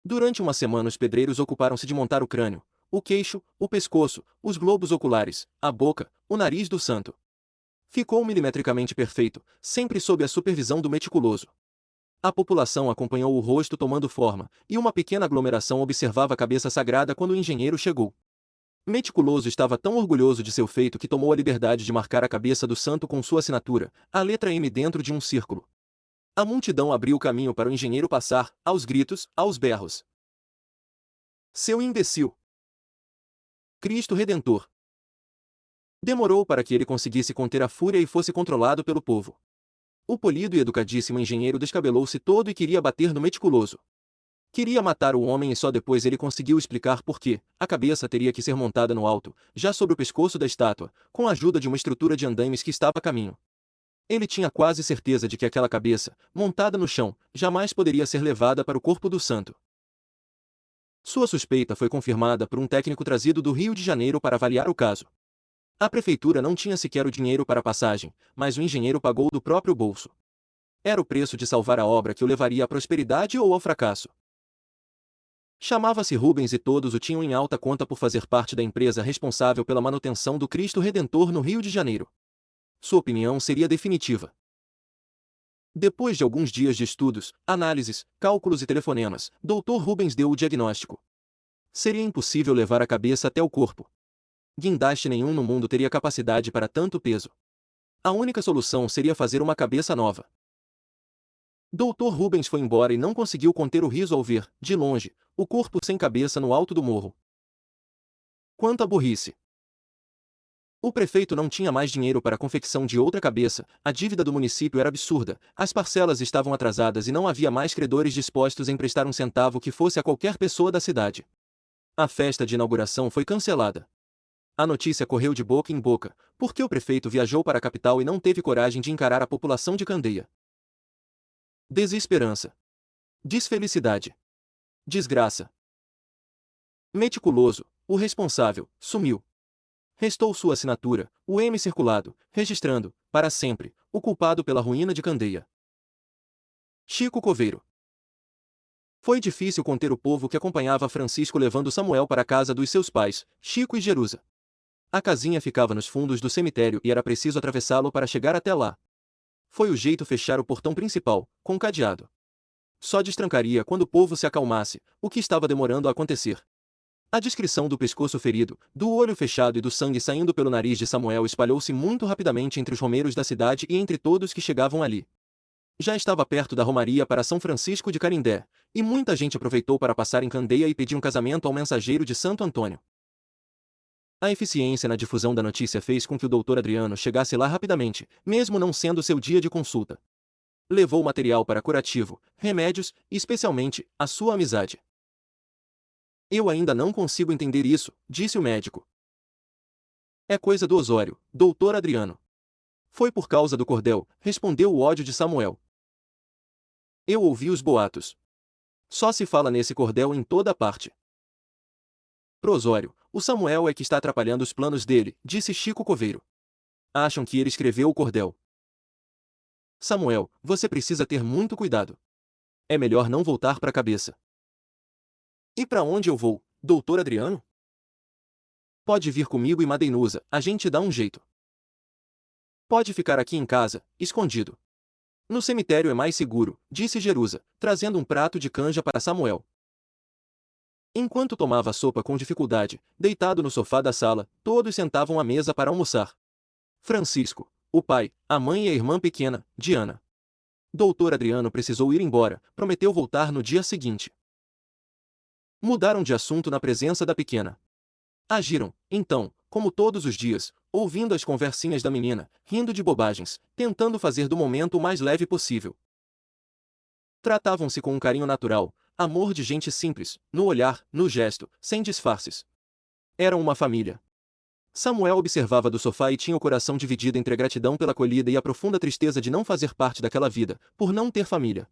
Durante uma semana os pedreiros ocuparam-se de montar o crânio, o queixo, o pescoço, os globos oculares, a boca, o nariz do santo. Ficou milimetricamente perfeito, sempre sob a supervisão do meticuloso. A população acompanhou o rosto tomando forma, e uma pequena aglomeração observava a cabeça sagrada quando o engenheiro chegou. Meticuloso estava tão orgulhoso de seu feito que tomou a liberdade de marcar a cabeça do santo com sua assinatura, a letra M dentro de um círculo. A multidão abriu o caminho para o engenheiro passar, aos gritos, aos berros. Seu imbecil! Cristo Redentor! Demorou para que ele conseguisse conter a fúria e fosse controlado pelo povo. O polido e educadíssimo engenheiro descabelou-se todo e queria bater no meticuloso. Queria matar o homem e só depois ele conseguiu explicar por que a cabeça teria que ser montada no alto, já sobre o pescoço da estátua, com a ajuda de uma estrutura de andaimes que estava a caminho. Ele tinha quase certeza de que aquela cabeça, montada no chão, jamais poderia ser levada para o corpo do santo. Sua suspeita foi confirmada por um técnico trazido do Rio de Janeiro para avaliar o caso. A prefeitura não tinha sequer o dinheiro para a passagem, mas o engenheiro pagou do próprio bolso. Era o preço de salvar a obra que o levaria à prosperidade ou ao fracasso. Chamava-se Rubens e todos o tinham em alta conta por fazer parte da empresa responsável pela manutenção do Cristo Redentor no Rio de Janeiro. Sua opinião seria definitiva. Depois de alguns dias de estudos, análises, cálculos e telefonemas, Dr. Rubens deu o diagnóstico. Seria impossível levar a cabeça até o corpo. Guindaste nenhum no mundo teria capacidade para tanto peso. A única solução seria fazer uma cabeça nova. Dr. Rubens foi embora e não conseguiu conter o riso ao ver, de longe, o corpo sem cabeça no alto do morro. Quanta burrice! O prefeito não tinha mais dinheiro para a confecção de outra cabeça, a dívida do município era absurda, as parcelas estavam atrasadas e não havia mais credores dispostos a emprestar um centavo que fosse a qualquer pessoa da cidade. A festa de inauguração foi cancelada. A notícia correu de boca em boca, porque o prefeito viajou para a capital e não teve coragem de encarar a população de Candeia. Desesperança. Desfelicidade. Desgraça. Meticuloso, o responsável, sumiu. Restou sua assinatura, o M circulado, registrando, para sempre, o culpado pela ruína de Candeia. Chico Coveiro. Foi difícil conter o povo que acompanhava Francisco levando Samuel para a casa dos seus pais, Chico e Jerusa. A casinha ficava nos fundos do cemitério e era preciso atravessá-lo para chegar até lá. Foi o jeito fechar o portão principal, com cadeado. Só destrancaria quando o povo se acalmasse, o que estava demorando a acontecer. A descrição do pescoço ferido, do olho fechado e do sangue saindo pelo nariz de Samuel espalhou-se muito rapidamente entre os romeiros da cidade e entre todos que chegavam ali. Já estava perto da romaria para São Francisco de Canindé, e muita gente aproveitou para passar em Candeia e pedir um casamento ao mensageiro de Santo Antônio. A eficiência na difusão da notícia fez com que o doutor Adriano chegasse lá rapidamente, mesmo não sendo seu dia de consulta. Levou material para curativo, remédios e, especialmente, a sua amizade. Eu ainda não consigo entender isso, disse o médico. É coisa do Osório, doutor Adriano. Foi por causa do cordel, respondeu o ódio de Samuel. Eu ouvi os boatos. Só se fala nesse cordel em toda parte. Pro Osório, o Samuel é que está atrapalhando os planos dele, disse Chico Coveiro. Acham que ele escreveu o cordel. Samuel, você precisa ter muito cuidado. É melhor não voltar para a cabeça. E para onde eu vou, doutor Adriano? Pode vir comigo e Madeinusa, a gente dá um jeito. Pode ficar aqui em casa, escondido. No cemitério é mais seguro, disse Jerusa, trazendo um prato de canja para Samuel. Enquanto tomava sopa com dificuldade, deitado no sofá da sala, todos sentavam à mesa para almoçar. Francisco, o pai, a mãe e a irmã pequena, Diana. Doutor Adriano precisou ir embora, prometeu voltar no dia seguinte. Mudaram de assunto na presença da pequena. Agiram, então, como todos os dias, ouvindo as conversinhas da menina, rindo de bobagens, tentando fazer do momento o mais leve possível. Tratavam-se com um carinho natural, amor de gente simples, no olhar, no gesto, sem disfarces. Eram uma família. Samuel observava do sofá e tinha o coração dividido entre a gratidão pela acolhida e a profunda tristeza de não fazer parte daquela vida, por não ter família.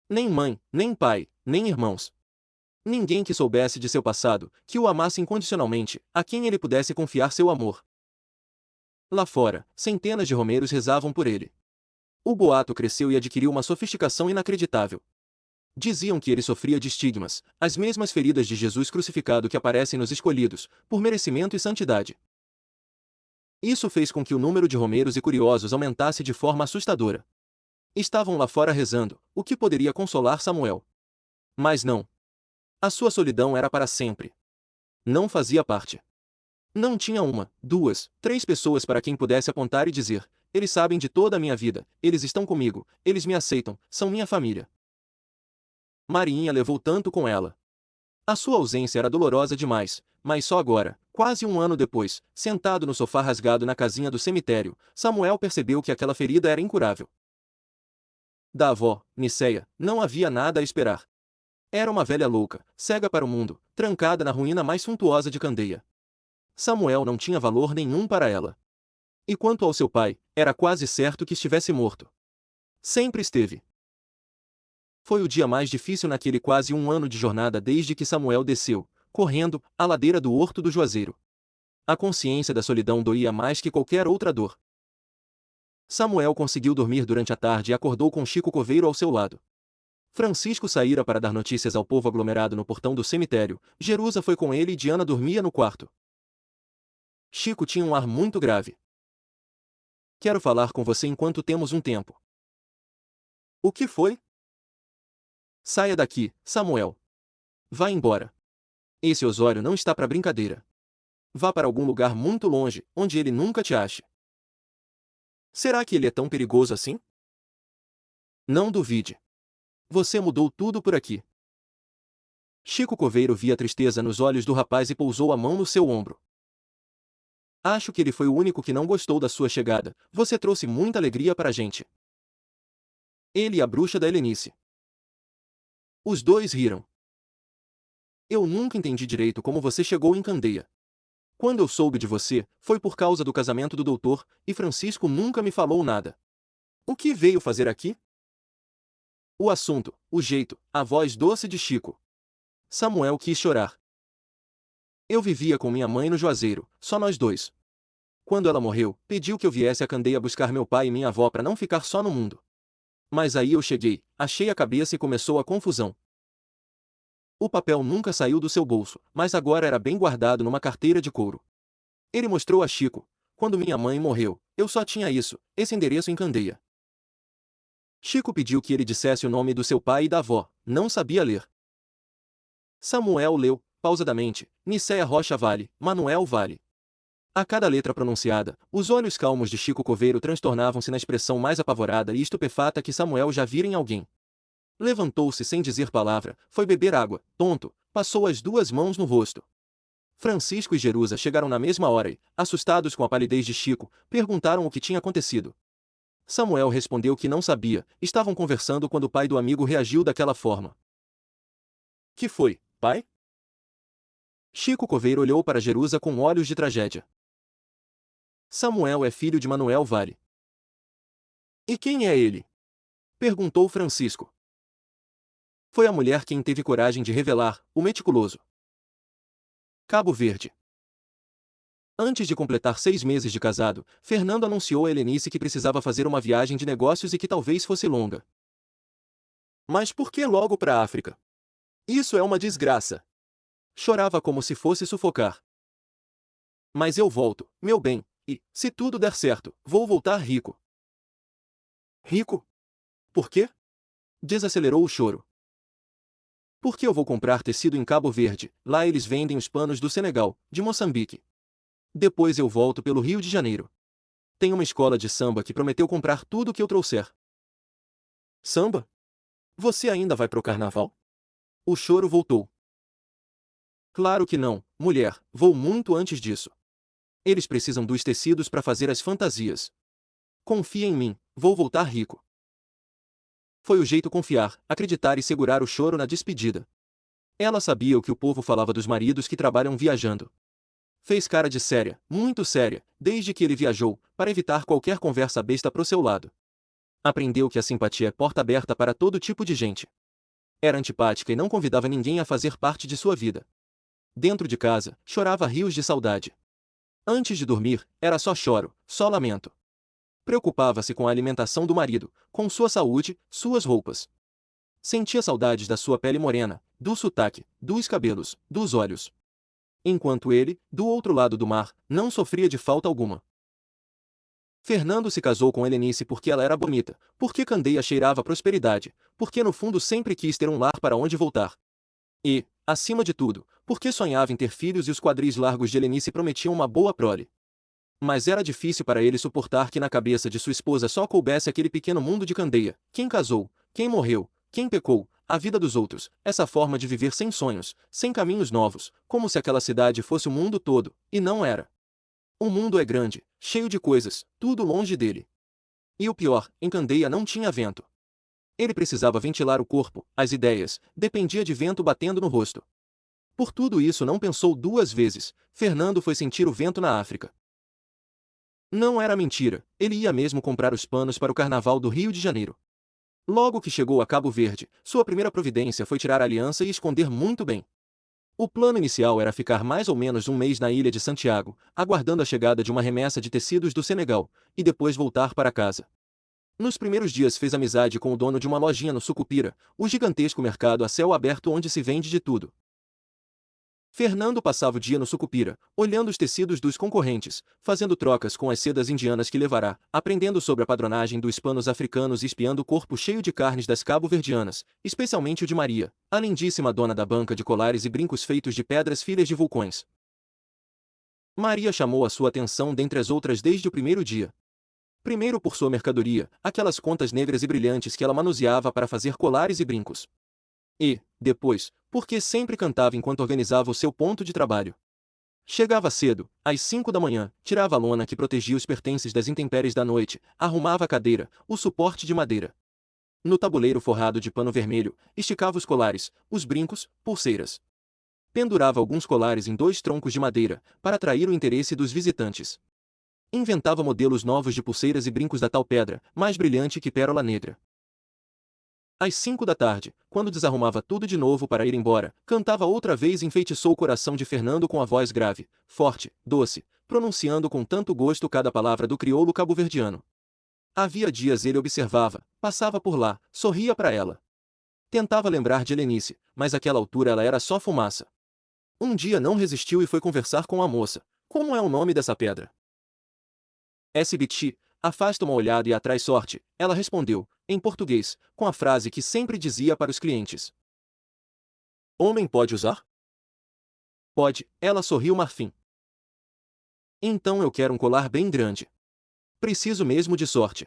Nem mãe, nem pai, nem irmãos. Ninguém que soubesse de seu passado, que o amasse incondicionalmente, a quem ele pudesse confiar seu amor. Lá fora, centenas de romeiros rezavam por ele. O boato cresceu e adquiriu uma sofisticação inacreditável. Diziam que ele sofria de estigmas, as mesmas feridas de Jesus crucificado que aparecem nos escolhidos, por merecimento e santidade. Isso fez com que o número de romeiros e curiosos aumentasse de forma assustadora. Estavam lá fora rezando, o que poderia consolar Samuel. Mas não. A sua solidão era para sempre. Não fazia parte. Não tinha uma, duas, três pessoas para quem pudesse apontar e dizer: eles sabem de toda a minha vida, eles estão comigo, eles me aceitam, são minha família. Mariinha levou tanto com ela. A sua ausência era dolorosa demais, mas só agora, quase um ano depois, sentado no sofá rasgado na casinha do cemitério, Samuel percebeu que aquela ferida era incurável. Da avó, Nicéia, não havia nada a esperar. Era uma velha louca, cega para o mundo, trancada na ruína mais suntuosa de Candeia. Samuel não tinha valor nenhum para ela. E quanto ao seu pai, era quase certo que estivesse morto. Sempre esteve. Foi o dia mais difícil naquele quase um ano de jornada desde que Samuel desceu, correndo, a ladeira do Horto do Juazeiro. A consciência da solidão doía mais que qualquer outra dor. Samuel conseguiu dormir durante a tarde e acordou com Chico Coveiro ao seu lado. Francisco saíra para dar notícias ao povo aglomerado no portão do cemitério. Jerusa foi com ele e Diana dormia no quarto. Chico tinha um ar muito grave. Quero falar com você enquanto temos um tempo. O que foi? Saia daqui, Samuel. Vá embora. Esse Osório não está para brincadeira. Vá para algum lugar muito longe, onde ele nunca te ache. Será que ele é tão perigoso assim? Não duvide. Você mudou tudo por aqui. Chico Coveiro via tristeza nos olhos do rapaz e pousou a mão no seu ombro. Acho que ele foi o único que não gostou da sua chegada. Você trouxe muita alegria para a gente. Ele e a bruxa da Helenice. Os dois riram. Eu nunca entendi direito como você chegou em Candeia. Quando eu soube de você, foi por causa do casamento do doutor, e Francisco nunca me falou nada. O que veio fazer aqui? O assunto, o jeito, a voz doce de Chico. Samuel quis chorar. Eu vivia com minha mãe no Juazeiro, só nós dois. Quando ela morreu, pediu que eu viesse a Candeia buscar meu pai e minha avó para não ficar só no mundo. Mas aí eu cheguei, achei a cabeça e começou a confusão. O papel nunca saiu do seu bolso, mas agora era bem guardado numa carteira de couro. Ele mostrou a Chico. Quando minha mãe morreu, eu só tinha isso, esse endereço em Candeia. Chico pediu que ele dissesse o nome do seu pai e da avó, não sabia ler. Samuel leu, pausadamente, Nicéia Rocha Vale, Manuel Vale. A cada letra pronunciada, os olhos calmos de Chico Coveiro transtornavam-se na expressão mais apavorada e estupefata que Samuel já vira em alguém. Levantou-se sem dizer palavra, foi beber água, tonto, passou as duas mãos no rosto. Francisco e Jerusa chegaram na mesma hora e, assustados com a palidez de Chico, perguntaram o que tinha acontecido. Samuel respondeu que não sabia, estavam conversando quando o pai do amigo reagiu daquela forma. Que foi, pai? Chico Coveiro olhou para Jerusa com olhos de tragédia. Samuel é filho de Manuel Vale. E quem é ele? Perguntou Francisco. Foi a mulher quem teve coragem de revelar, o meticuloso. Cabo Verde. Antes de completar 6 meses de casado, Fernando anunciou a Helenice que precisava fazer uma viagem de negócios e que talvez fosse longa. Mas por que logo para a África? Isso é uma desgraça. Chorava como se fosse sufocar. Mas eu volto, meu bem, e, se tudo der certo, vou voltar rico. Rico? Por quê? Desacelerou o choro. Porque eu vou comprar tecido em Cabo Verde, lá eles vendem os panos do Senegal, de Moçambique. Depois eu volto pelo Rio de Janeiro. Tem uma escola de samba que prometeu comprar tudo o que eu trouxer. Samba? Você ainda vai pro carnaval? O choro voltou. Claro que não, mulher, vou muito antes disso. Eles precisam dos tecidos para fazer as fantasias. Confia em mim, vou voltar rico. Foi o jeito confiar, acreditar e segurar o choro na despedida. Ela sabia o que o povo falava dos maridos que trabalham viajando. Fez cara de séria, muito séria, desde que ele viajou, para evitar qualquer conversa besta pro seu lado. Aprendeu que a simpatia é porta aberta para todo tipo de gente. Era antipática e não convidava ninguém a fazer parte de sua vida. Dentro de casa, chorava rios de saudade. Antes de dormir, era só choro, só lamento. Preocupava-se com a alimentação do marido, com sua saúde, suas roupas. Sentia saudades da sua pele morena, do sotaque, dos cabelos, dos olhos. Enquanto ele, do outro lado do mar, não sofria de falta alguma. Fernando se casou com Helenice porque ela era bonita, porque Candeia cheirava prosperidade, porque no fundo sempre quis ter um lar para onde voltar. E, acima de tudo, porque sonhava em ter filhos e os quadris largos de Helenice prometiam uma boa prole. Mas era difícil para ele suportar que na cabeça de sua esposa só coubesse aquele pequeno mundo de Candeia, quem casou, quem morreu, quem pecou, a vida dos outros, essa forma de viver sem sonhos, sem caminhos novos, como se aquela cidade fosse o mundo todo, e não era. O mundo é grande, cheio de coisas, tudo longe dele. E o pior, em Candeia não tinha vento. Ele precisava ventilar o corpo, as ideias, dependia de vento batendo no rosto. Por tudo isso não pensou 2 vezes, Fernando foi sentir o vento na África. Não era mentira, ele ia mesmo comprar os panos para o Carnaval do Rio de Janeiro. Logo que chegou a Cabo Verde, sua primeira providência foi tirar a aliança e esconder muito bem. O plano inicial era ficar mais ou menos um mês na ilha de Santiago, aguardando a chegada de uma remessa de tecidos do Senegal, e depois voltar para casa. Nos primeiros dias fez amizade com o dono de uma lojinha no Sucupira, o gigantesco mercado a céu aberto onde se vende de tudo. Fernando passava o dia no Sucupira, olhando os tecidos dos concorrentes, fazendo trocas com as sedas indianas que levará, aprendendo sobre a padronagem dos panos africanos e espiando o corpo cheio de carnes das cabo-verdianas, especialmente o de Maria, a lindíssima dona da banca de colares e brincos feitos de pedras filhas de vulcões. Maria chamou a sua atenção dentre as outras desde o primeiro dia. Primeiro por sua mercadoria, aquelas contas negras e brilhantes que ela manuseava para fazer colares e brincos. E, depois, porque sempre cantava enquanto organizava o seu ponto de trabalho. Chegava cedo, às 5 da manhã, tirava a lona que protegia os pertences das intempéries da noite, arrumava a cadeira, o suporte de madeira. No tabuleiro forrado de pano vermelho, esticava os colares, os brincos, pulseiras. Pendurava alguns colares em 2 troncos de madeira, para atrair o interesse dos visitantes. Inventava modelos novos de pulseiras e brincos da tal pedra, mais brilhante que pérola negra. Às 5 da tarde, quando desarrumava tudo de novo para ir embora, cantava outra vez e enfeitiçou o coração de Fernando com a voz grave, forte, doce, pronunciando com tanto gosto cada palavra do crioulo cabo-verdiano. Havia dias ele observava, passava por lá, sorria para ela. Tentava lembrar de Helenice, mas àquela altura ela era só fumaça. Um dia não resistiu e foi conversar com a moça. Como é o nome dessa pedra? SBT, afasta uma olhada e atrai sorte, ela respondeu, em português, com a frase que sempre dizia para os clientes. Homem pode usar? Pode, ela sorriu Marfim. Então eu quero um colar bem grande. Preciso mesmo de sorte.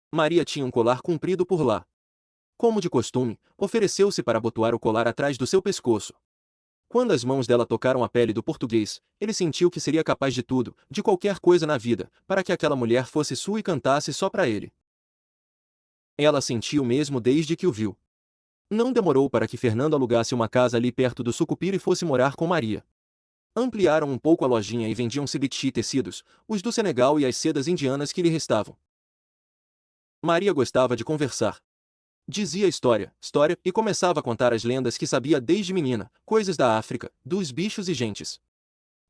Maria tinha um colar comprido por lá. Como de costume, ofereceu-se para abotoar o colar atrás do seu pescoço. Quando as mãos dela tocaram a pele do português, ele sentiu que seria capaz de tudo, de qualquer coisa na vida, para que aquela mulher fosse sua e cantasse só para ele. Ela sentiu mesmo desde que o viu. Não demorou para que Fernando alugasse uma casa ali perto do Sucupira e fosse morar com Maria. Ampliaram um pouco a lojinha e vendiam cibiti tecidos, os do Senegal e as sedas indianas que lhe restavam. Maria gostava de conversar. Dizia história, e começava a contar as lendas que sabia desde menina, coisas da África, dos bichos e gentes.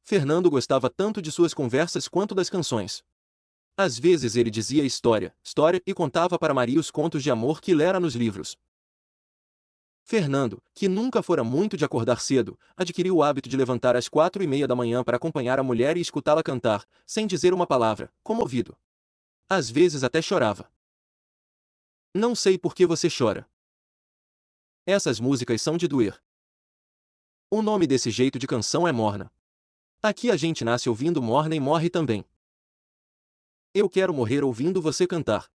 Fernando gostava tanto de suas conversas quanto das canções. Às vezes ele dizia história, e contava para Maria os contos de amor que lera nos livros. Fernando, que nunca fora muito de acordar cedo, adquiriu o hábito de levantar às 4:30 da manhã para acompanhar a mulher e escutá-la cantar, sem dizer uma palavra, comovido. Às vezes até chorava. Não sei por que você chora. Essas músicas são de doer. O nome desse jeito de canção é morna. Aqui a gente nasce ouvindo morna e morre também. Eu quero morrer ouvindo você cantar.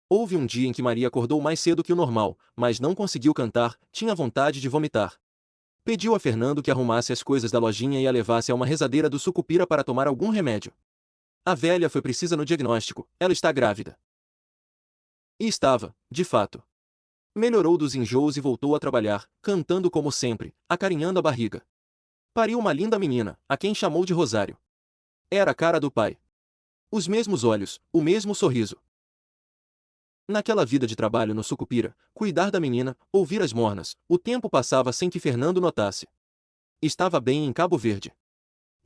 Houve um dia em que Maria acordou mais cedo que o normal, mas não conseguiu cantar, tinha vontade de vomitar. Pediu a Fernando que arrumasse as coisas da lojinha e a levasse a uma rezadeira do Sucupira para tomar algum remédio. A velha foi precisa no diagnóstico, ela está grávida. E estava, de fato. Melhorou dos enjoos e voltou a trabalhar, cantando como sempre, acarinhando a barriga. Pariu uma linda menina, a quem chamou de Rosário. Era a cara do pai. Os mesmos olhos, o mesmo sorriso. Naquela vida de trabalho no Sucupira, cuidar da menina, ouvir as mornas, o tempo passava sem que Fernando notasse. Estava bem em Cabo Verde.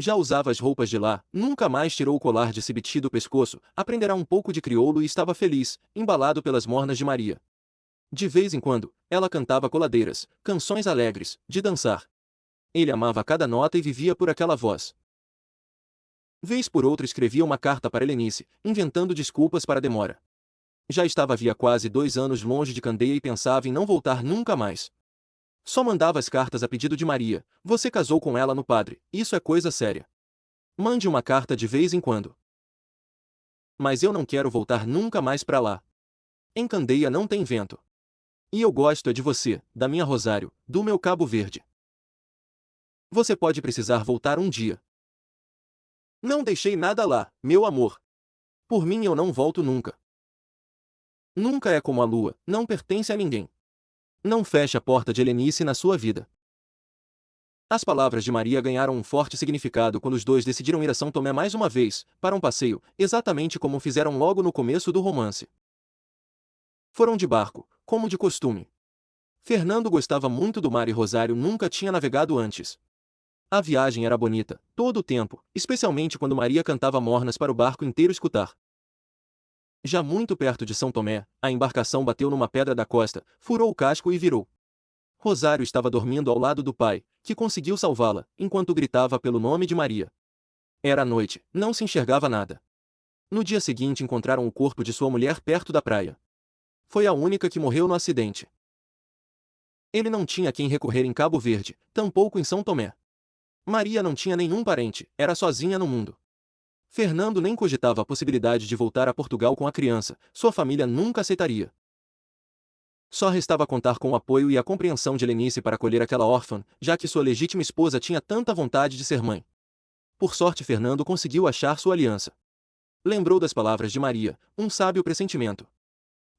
Já usava as roupas de lá, nunca mais tirou o colar de cibiti do pescoço, aprenderá um pouco de crioulo e estava feliz, embalado pelas mornas de Maria. De vez em quando, ela cantava coladeiras, canções alegres, de dançar. Ele amava cada nota e vivia por aquela voz. Vez por outra escrevia uma carta para Helenice, inventando desculpas para a demora. Já estava havia quase 2 anos longe de Candeia e pensava em não voltar nunca mais. Só mandava as cartas a pedido de Maria. Você casou com ela no padre, isso é coisa séria. Mande uma carta de vez em quando. Mas eu não quero voltar nunca mais para lá. Em Candeia não tem vento. E eu gosto é de você, da minha Rosário, do meu Cabo Verde. Você pode precisar voltar um dia. Não deixei nada lá, meu amor. Por mim eu não volto nunca. Nunca é como a lua, não pertence a ninguém. Não feche a porta de Helenice na sua vida. As palavras de Maria ganharam um forte significado quando os dois decidiram ir a São Tomé mais uma vez, para um passeio, exatamente como fizeram logo no começo do romance. Foram de barco, como de costume. Fernando gostava muito do mar e Rosário nunca tinha navegado antes. A viagem era bonita, todo o tempo, especialmente quando Maria cantava mornas para o barco inteiro escutar. Já muito perto de São Tomé, a embarcação bateu numa pedra da costa, furou o casco e virou. Rosário estava dormindo ao lado do pai, que conseguiu salvá-la, enquanto gritava pelo nome de Maria. Era noite, não se enxergava nada. No dia seguinte encontraram o corpo de sua mulher perto da praia. Foi a única que morreu no acidente. Ele não tinha a quem recorrer em Cabo Verde, tampouco em São Tomé. Maria não tinha nenhum parente, era sozinha no mundo. Fernando nem cogitava a possibilidade de voltar a Portugal com a criança, sua família nunca aceitaria. Só restava contar com o apoio e a compreensão de Lenice para acolher aquela órfã, já que sua legítima esposa tinha tanta vontade de ser mãe. Por sorte, Fernando conseguiu achar sua aliança. Lembrou das palavras de Maria, um sábio pressentimento.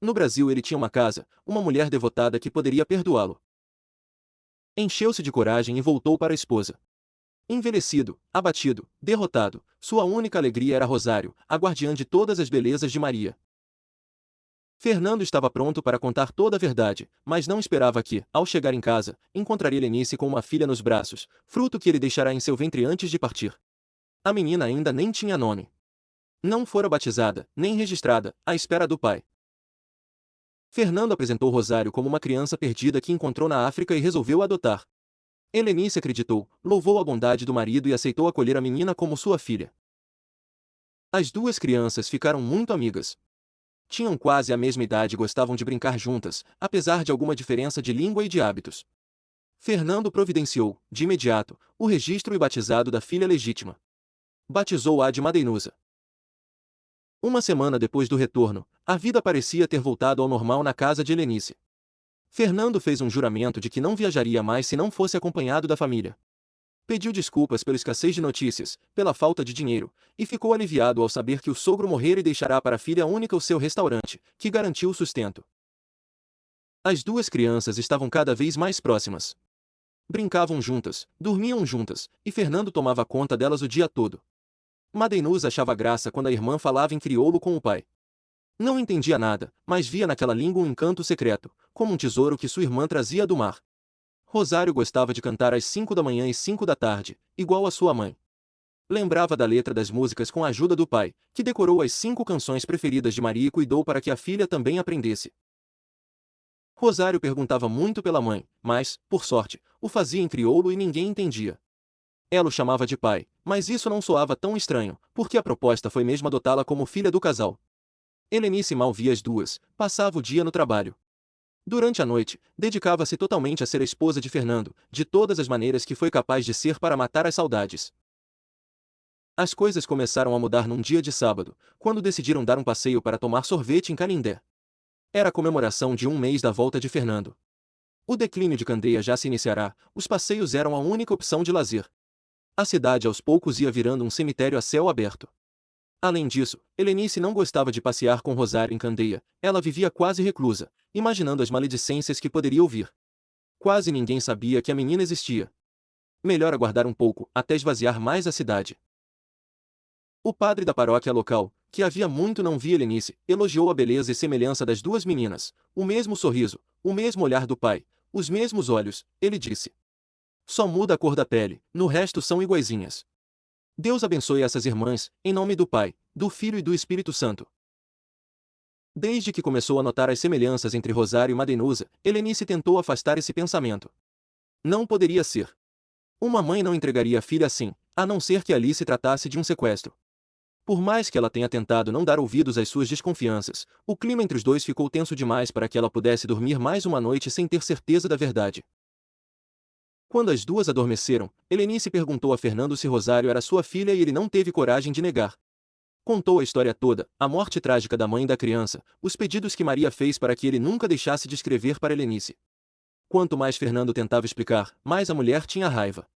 No Brasil ele tinha uma casa, uma mulher devotada que poderia perdoá-lo. Encheu-se de coragem e voltou para a esposa. Envelhecido, abatido, derrotado, sua única alegria era Rosário, a guardiã de todas as belezas de Maria. Fernando estava pronto para contar toda a verdade, mas não esperava que, ao chegar em casa, encontraria Lenice com uma filha nos braços, fruto que ele deixará em seu ventre antes de partir. A menina ainda nem tinha nome. Não fora batizada, nem registrada, à espera do pai. Fernando apresentou Rosário como uma criança perdida que encontrou na África e resolveu adotar. Helenice acreditou, louvou a bondade do marido e aceitou acolher a menina como sua filha. As duas crianças ficaram muito amigas. Tinham quase a mesma idade e gostavam de brincar juntas, apesar de alguma diferença de língua e de hábitos. Fernando providenciou, de imediato, o registro e batizado da filha legítima. Batizou-a de Madeinusa. Uma semana depois do retorno, a vida parecia ter voltado ao normal na casa de Helenice. Fernando fez um juramento de que não viajaria mais se não fosse acompanhado da família. Pediu desculpas pela escassez de notícias, pela falta de dinheiro, e ficou aliviado ao saber que o sogro morrera e deixará para a filha única o seu restaurante, que garantiu o sustento. As duas crianças estavam cada vez mais próximas. Brincavam juntas, dormiam juntas, e Fernando tomava conta delas o dia todo. Madeinusa achava graça quando a irmã falava em crioulo com o pai. Não entendia nada, mas via naquela língua um encanto secreto, como um tesouro que sua irmã trazia do mar. Rosário gostava de cantar às 5 da manhã e 5 da tarde, igual a sua mãe. Lembrava da letra das músicas com a ajuda do pai, que decorou as 5 canções preferidas de Maria e cuidou para que a filha também aprendesse. Rosário perguntava muito pela mãe, mas, por sorte, o fazia em crioulo e ninguém entendia. Ela o chamava de pai, mas isso não soava tão estranho, porque a proposta foi mesmo adotá-la como filha do casal. Helenice mal via as duas, passava o dia no trabalho. Durante a noite, dedicava-se totalmente a ser a esposa de Fernando, de todas as maneiras que foi capaz de ser para matar as saudades. As coisas começaram a mudar num dia de sábado, quando decidiram dar um passeio para tomar sorvete em Canindé. Era a comemoração de um mês da volta de Fernando. O declínio de Candeia já se iniciará, os passeios eram a única opção de lazer. A cidade aos poucos ia virando um cemitério a céu aberto. Além disso, Helenice não gostava de passear com Rosário em Candeia, ela vivia quase reclusa, imaginando as maledicências que poderia ouvir. Quase ninguém sabia que a menina existia. Melhor aguardar um pouco, até esvaziar mais a cidade. O padre da paróquia local, que havia muito não via Helenice, elogiou a beleza e semelhança das duas meninas, o mesmo sorriso, o mesmo olhar do pai, os mesmos olhos, ele disse. Só muda a cor da pele, no resto são iguaizinhas. Deus abençoe essas irmãs, em nome do Pai, do Filho e do Espírito Santo. Desde que começou a notar as semelhanças entre Rosário e Madeinusa, Helenice tentou afastar esse pensamento. Não poderia ser. Uma mãe não entregaria a filha assim, a não ser que ali se tratasse de um sequestro. Por mais que ela tenha tentado não dar ouvidos às suas desconfianças, o clima entre os dois ficou tenso demais para que ela pudesse dormir mais uma noite sem ter certeza da verdade. Quando as duas adormeceram, Helenice perguntou a Fernando se Rosário era sua filha e ele não teve coragem de negar. Contou a história toda, a morte trágica da mãe da criança, os pedidos que Maria fez para que ele nunca deixasse de escrever para Helenice. Quanto mais Fernando tentava explicar, mais a mulher tinha raiva.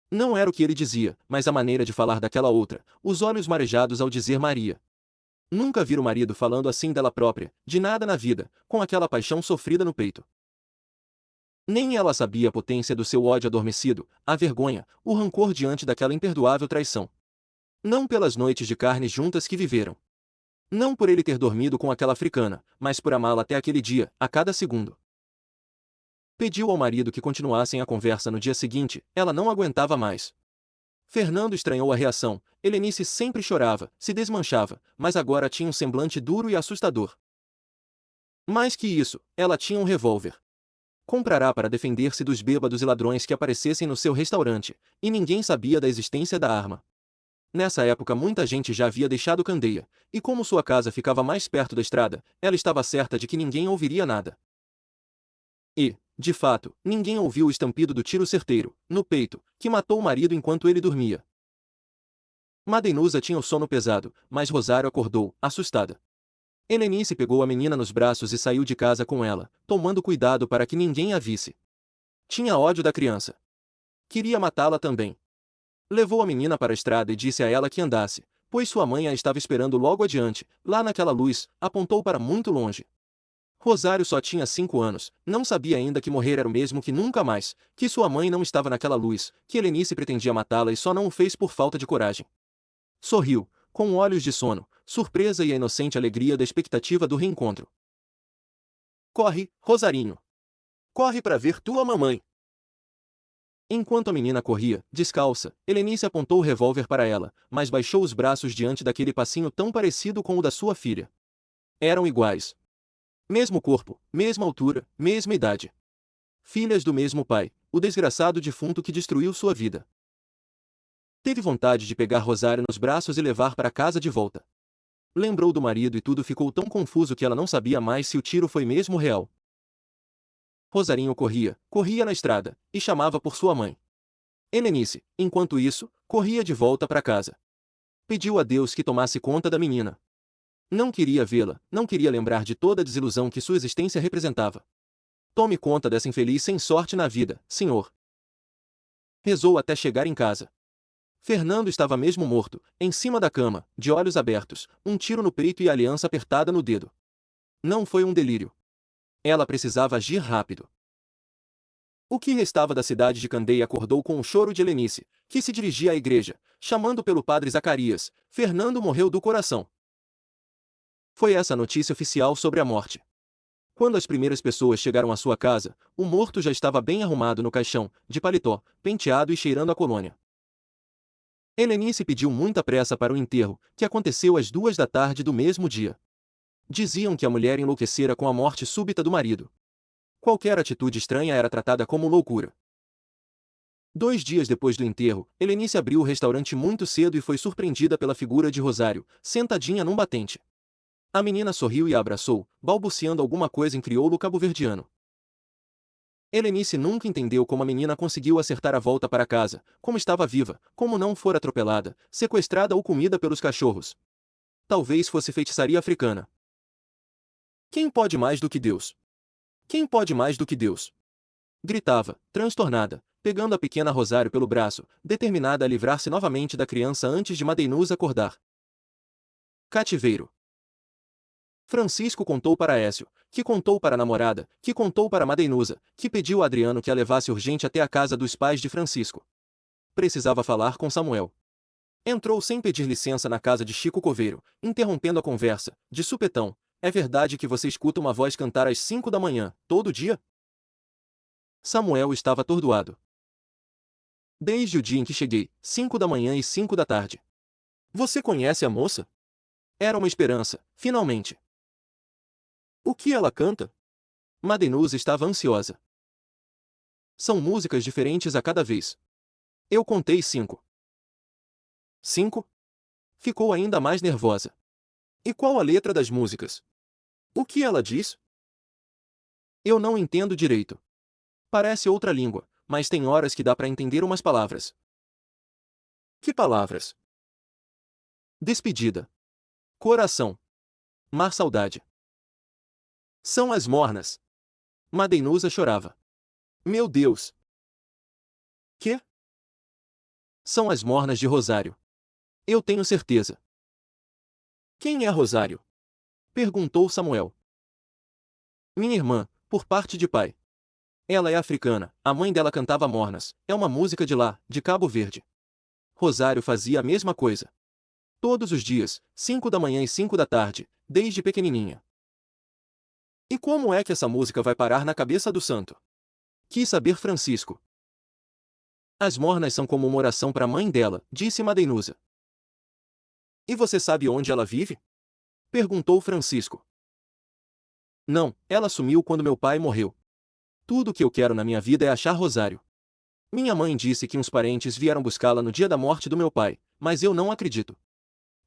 Não era o que ele dizia, mas a maneira de falar daquela outra, os olhos marejados ao dizer Maria. Nunca vira o marido falando assim dela própria, de nada na vida, com aquela paixão sofrida no peito. Nem ela sabia a potência do seu ódio adormecido, a vergonha, o rancor diante daquela imperdoável traição. Não pelas noites de carne juntas que viveram. Não por ele ter dormido com aquela africana, mas por amá-la até aquele dia, a cada segundo. Pediu ao marido que continuassem a conversa no dia seguinte, ela não aguentava mais. Fernando estranhou a reação, Helenice sempre chorava, se desmanchava, mas agora tinha um semblante duro e assustador. Mais que isso, ela tinha um revólver. Comprará para defender-se dos bêbados e ladrões que aparecessem no seu restaurante, e ninguém sabia da existência da arma. Nessa época muita gente já havia deixado Candeia, e como sua casa ficava mais perto da estrada, ela estava certa de que ninguém ouviria nada. E, de fato, ninguém ouviu o estampido do tiro certeiro, no peito, que matou o marido enquanto ele dormia. Madeinusa tinha o sono pesado, mas Rosário acordou, assustada. Helenice pegou a menina nos braços e saiu de casa com ela, tomando cuidado para que ninguém a visse. Tinha ódio da criança. Queria matá-la também. Levou a menina para a estrada e disse a ela que andasse, pois sua mãe a estava esperando logo adiante, lá naquela luz, apontou para muito longe. Rosário só tinha 5 anos, não sabia ainda que morrer era o mesmo que nunca mais, que sua mãe não estava naquela luz, que Helenice pretendia matá-la e só não o fez por falta de coragem. Sorriu, com olhos de sono, surpresa e a inocente alegria da expectativa do reencontro. Corre, Rosarinho. Corre para ver tua mamãe. Enquanto a menina corria, descalça, Helenice apontou o revólver para ela, mas baixou os braços diante daquele passinho tão parecido com o da sua filha. Eram iguais. Mesmo corpo, mesma altura, mesma idade. Filhas do mesmo pai, o desgraçado defunto que destruiu sua vida. Teve vontade de pegar Rosário nos braços e levar para casa de volta. Lembrou do marido e tudo ficou tão confuso que ela não sabia mais se o tiro foi mesmo real. Rosarinho corria, corria na estrada, e chamava por sua mãe. Helenice, enquanto isso, corria de volta para casa. Pediu a Deus que tomasse conta da menina. Não queria vê-la, não queria lembrar de toda a desilusão que sua existência representava. Tome conta dessa infeliz sem sorte na vida, senhor. Rezou até chegar em casa. Fernando estava mesmo morto, em cima da cama, de olhos abertos, um tiro no peito e a aliança apertada no dedo. Não foi um delírio. Ela precisava agir rápido. O que restava da cidade de Candeia acordou com o choro de Helenice, que se dirigia à igreja, chamando pelo padre Zacarias. Fernando morreu do coração. Foi essa a notícia oficial sobre a morte. Quando as primeiras pessoas chegaram à sua casa, o morto já estava bem arrumado no caixão, de paletó, penteado e cheirando a colônia. Helenice pediu muita pressa para o enterro, que aconteceu às 2 da tarde do mesmo dia. Diziam que a mulher enlouquecera com a morte súbita do marido. Qualquer atitude estranha era tratada como loucura. 2 dias depois do enterro, Helenice abriu o restaurante muito cedo e foi surpreendida pela figura de Rosário, sentadinha num batente. A menina sorriu e a abraçou, balbuciando alguma coisa em crioulo cabo-verdiano. Helenice nunca entendeu como a menina conseguiu acertar a volta para casa, como estava viva, como não fora atropelada, sequestrada ou comida pelos cachorros. Talvez fosse feitiçaria africana. Quem pode mais do que Deus? Quem pode mais do que Deus? Gritava, transtornada, pegando a pequena Rosário pelo braço, determinada a livrar-se novamente da criança antes de Madeinusa acordar. Cativeiro. Francisco contou para Écio, que contou para a namorada, que contou para Madeinusa, que pediu a Adriano que a levasse urgente até a casa dos pais de Francisco. Precisava falar com Samuel. Entrou sem pedir licença na casa de Chico Coveiro, interrompendo a conversa, de supetão. É verdade que você escuta uma voz cantar às 5 da manhã, todo dia? Samuel estava atordoado. Desde o dia em que cheguei, 5 da manhã e 5 da tarde. Você conhece a moça? Era uma esperança, finalmente. O que ela canta? Madeinusa estava ansiosa. São músicas diferentes a cada vez. Eu contei 5. 5? Ficou ainda mais nervosa. E qual a letra das músicas? O que ela diz? Eu não entendo direito. Parece outra língua, mas tem horas que dá para entender umas palavras. Que palavras? Despedida. Coração. Mar saudade. São as mornas. Madeinusa chorava. Meu Deus! Que? São as mornas de Rosário. Eu tenho certeza. Quem é Rosário? Perguntou Samuel. Minha irmã, por parte de pai. Ela é africana, a mãe dela cantava mornas, é uma música de lá, de Cabo Verde. Rosário fazia a mesma coisa. Todos os dias, 5 da manhã e 5 da tarde, desde pequenininha. E como é que essa música vai parar na cabeça do santo? Quis saber Francisco. As mornas são como uma oração para a mãe dela, disse Madeinusa. E você sabe onde ela vive? Perguntou Francisco. Não, ela sumiu quando meu pai morreu. Tudo o que eu quero na minha vida é achar Rosário. Minha mãe disse que uns parentes vieram buscá-la no dia da morte do meu pai, mas eu não acredito.